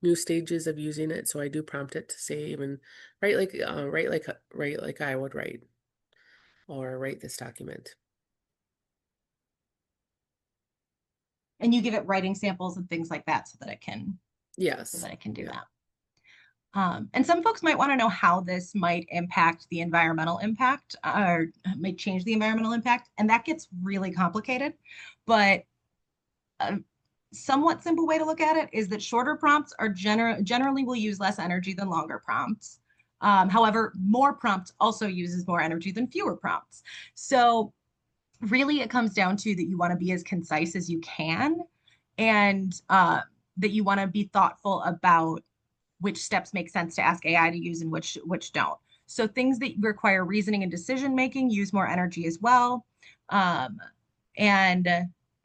new stages of using it, so I do prompt it to say even write like I would write, or write this document. And you give it writing samples and things like that so that it can Yes. do Yeah. that. And some folks might want to know how this might impact the environmental impact or might change the environmental impact. And that gets really complicated. But a somewhat simple way to look at it is that shorter prompts are generally will use less energy than longer prompts. However, more prompts also uses more energy than fewer prompts. So really it comes down to that you want to be as concise as you can, and that you want to be thoughtful about which steps make sense to ask AI to use and which don't. So things that require reasoning and decision making use more energy as well. Um, and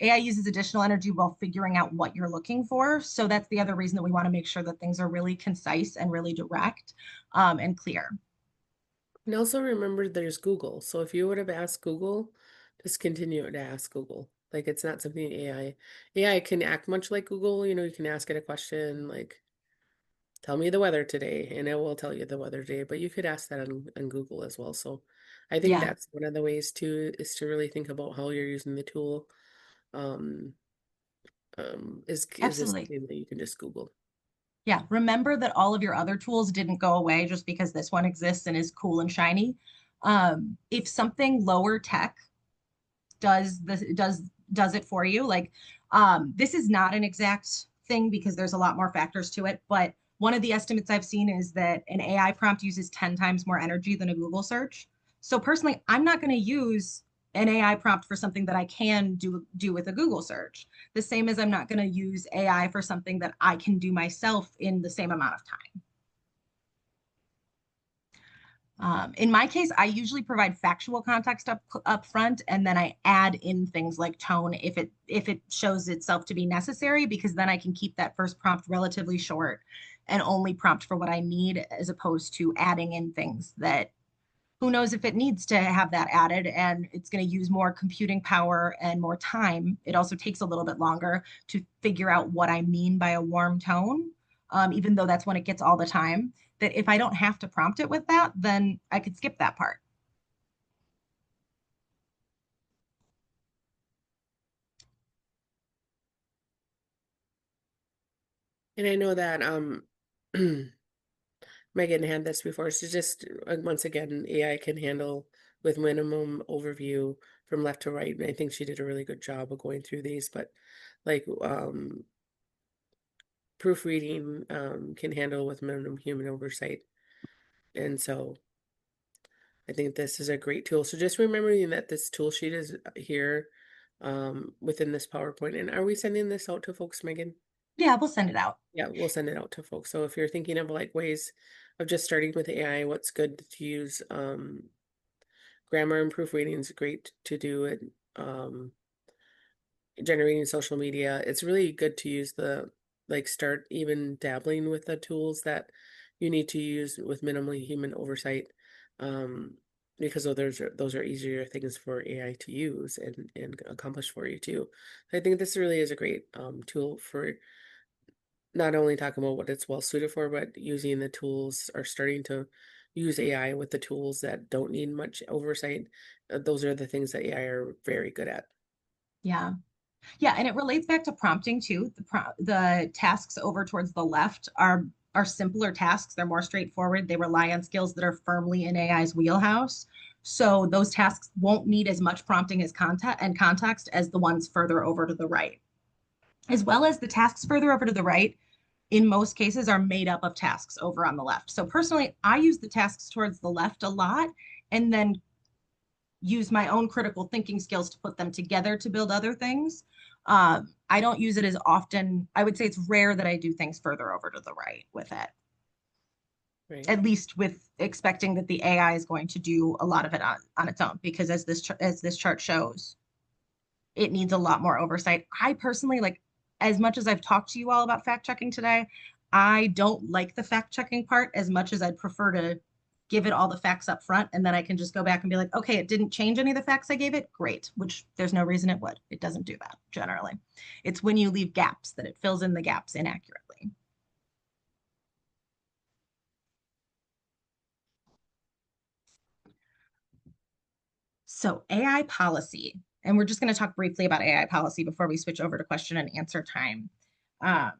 AI uses additional energy while figuring out what you're looking for. So that's the other reason that we want to make sure that things are really concise and really direct and clear. And also remember there's Google. So if you would have asked Google, just continue to ask Google. Like it's not something AI can act much like Google. You can ask it a question like, tell me the weather today, and it will tell you the weather today. But you could ask that on Google as well. So I think Yeah, that's one of the ways too, is to really think about how you're using the tool. Um, is this absolutely. something that you can just Google? Yeah, remember that all of your other tools didn't go away just because this one exists and is cool and shiny. If something lower tech does it for you, like this is not an exact thing because there's a lot more factors to it, but one of the estimates I've seen is that an AI prompt uses 10 times more energy than a Google search. So personally, I'm not going to use an AI prompt for something that I can do with a Google search. The same as I'm not going to use AI for something that I can do myself in the same amount of time. In my case, I usually provide factual context up front, and then I add in things like tone if it shows itself to be necessary, because then I can keep that first prompt relatively short and only prompt for what I need, as opposed to adding in things that Who knows if it needs to have that added, and it's going to use more computing power and more time. It also takes a little bit longer to figure out what I mean by a warm tone, even though that's when it gets all the time. That if I don't have to prompt it with that, then I could skip that part. And I know that Megan had this before. So just once again, AI can handle with minimum overview from left to right. And I think she did a really good job of going through these. But like proofreading can handle with minimum human oversight. And so I think this is a great tool. So just remembering that this tool sheet is here within this PowerPoint. And are we sending this out to folks, Megan? Yeah, we'll send it out. Yeah, we'll send it out to folks. So if you're thinking of like ways of just starting with AI, what's good to use, grammar and proofreading is great to do it. Generating social media, it's really good to use the like start even dabbling with the tools that you need to use with minimally human oversight. Because those are easier things for AI to use and accomplish for you too. So I think this really is a great tool for not only talking about what it's well suited for, but using the tools or starting to use AI with the tools that don't need much oversight. Those are the things that AI are very good at. Yeah. Yeah, and it relates back to prompting too. The tasks over towards the left are simpler tasks. They're more straightforward. They rely on skills that are firmly in AI's wheelhouse. So those tasks won't need as much prompting as context as the ones further over to the right. As well as the tasks further over to the right, in most cases, are made up of tasks over on the left. So personally, I use the tasks towards the left a lot, and then use my own critical thinking skills to put them together to build other things. I don't use it as often. I would say it's rare that I do things further over to the right with it, Right. at least with expecting that the AI is going to do a lot of it on its own, because as this chart shows, it needs a lot more oversight. I personally, like, as much as I've talked to you all about fact checking today, I don't like the fact checking part as much as I'd prefer to give it all the facts up front, and then I can just go back and be like, okay, it didn't change any of the facts I gave it. Great, which there's no reason it would. It doesn't do that generally. It's when you leave gaps that it fills in the gaps inaccurately. So AI policy, and we're just going to talk briefly about AI policy before we switch over to question and answer time. Um,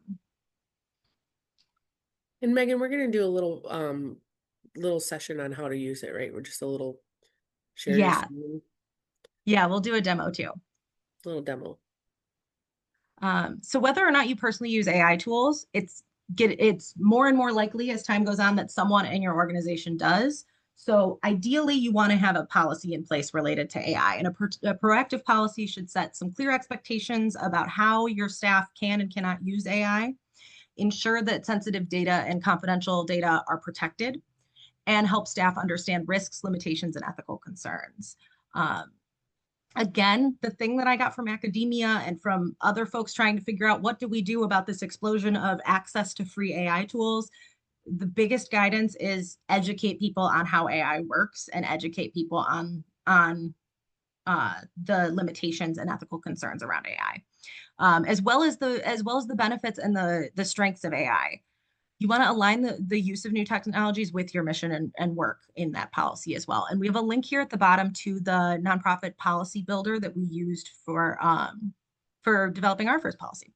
And Megan, we're gonna do a little session on how to use it, right? We're just a little share your yeah, screen, yeah, we'll do a demo too. little demo. So whether or not you personally use AI tools, it's more and more likely as time goes on that someone in your organization does. So ideally, you want to have a policy in place related to AI, and a proactive policy should set some clear expectations about how your staff can and cannot use AI, ensure that sensitive data and confidential data are protected, and help staff understand risks, limitations, and ethical concerns. Um, Again, the thing that I got from academia and from other folks trying to figure out what do we do about this explosion of access to free AI tools, the biggest guidance is educate people on how AI works and educate people on the limitations and ethical concerns around AI, as well as the benefits and the strengths of AI. You want to align the use of new technologies with your mission and work in that policy as well. And we have a link here at the bottom to the nonprofit policy builder that we used for developing our first policy.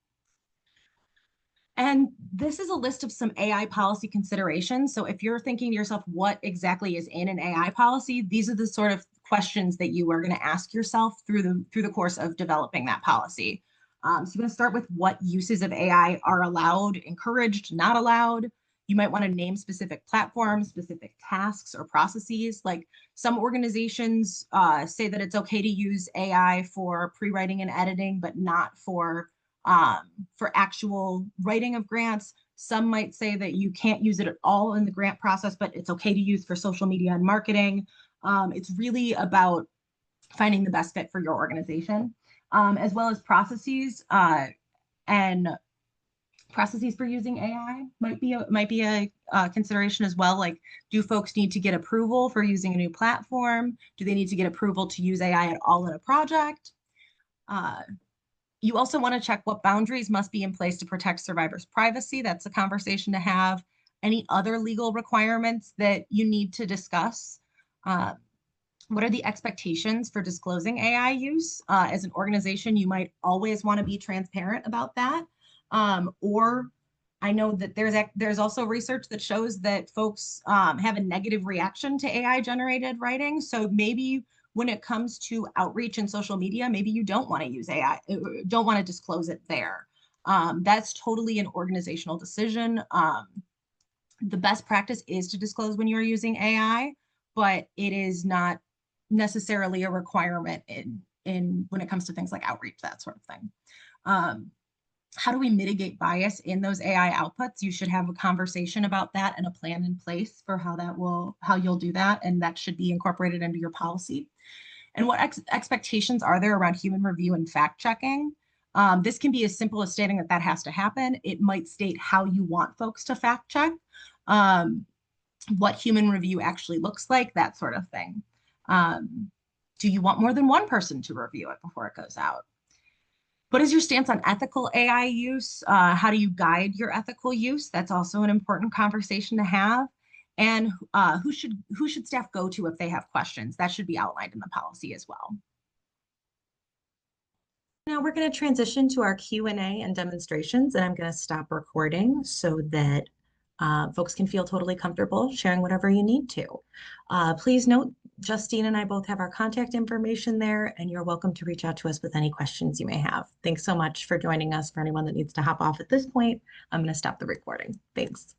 And this is a list of some AI policy considerations. So if you're thinking to yourself, what exactly is in an AI policy? These are the sort of questions that you are going to ask yourself through the course of developing that policy. So you're going to start with what uses of AI are allowed, encouraged, not allowed. You might want to name specific platforms, specific tasks or processes. Like some organizations say that it's okay to use AI for pre-writing and editing, but not for actual writing of grants. Some might say that you can't use it at all in the grant process, but it's okay to use for social media and marketing. It's really about finding the best fit for your organization, as well as processes and Processes for using AI might be a consideration as well. Like, do folks need to get approval for using a new platform? Do they need to get approval to use AI at all in a project? You also want to check what boundaries must be in place to protect survivors' privacy. That's a conversation to have. Any other legal requirements that you need to discuss? What are the expectations for disclosing AI use? As an organization, you might always want to be transparent about that. Or I know that there's also research that shows that folks have a negative reaction to AI generated writing. So maybe when it comes to outreach and social media, maybe you don't want to use AI, don't want to disclose it there. That's totally an organizational decision. The best practice is to disclose when you're using AI, but it is not necessarily a requirement in when it comes to things like outreach, that sort of thing. How do we mitigate bias in those AI outputs? You should have a conversation about that and a plan in place for how you'll do that, and that should be incorporated into your policy. And what expectations are there around human review and fact checking? This can be as simple as stating that has to happen. It might state how you want folks to fact check, what human review actually looks like, that sort of thing. Do you want more than one person to review it before it goes out? What is your stance on ethical AI use? How do you guide your ethical use? That's also an important conversation to have. And who should staff go to if they have questions? That should be outlined in the policy as well. Now we're going to transition to our Q&A and demonstrations, and I'm going to stop recording so that folks can feel totally comfortable sharing whatever you need to. Please note, Justine and I both have our contact information there, and you're welcome to reach out to us with any questions you may have. Thanks so much for joining us. For anyone that needs to hop off at this point, I'm going to stop the recording. Thanks.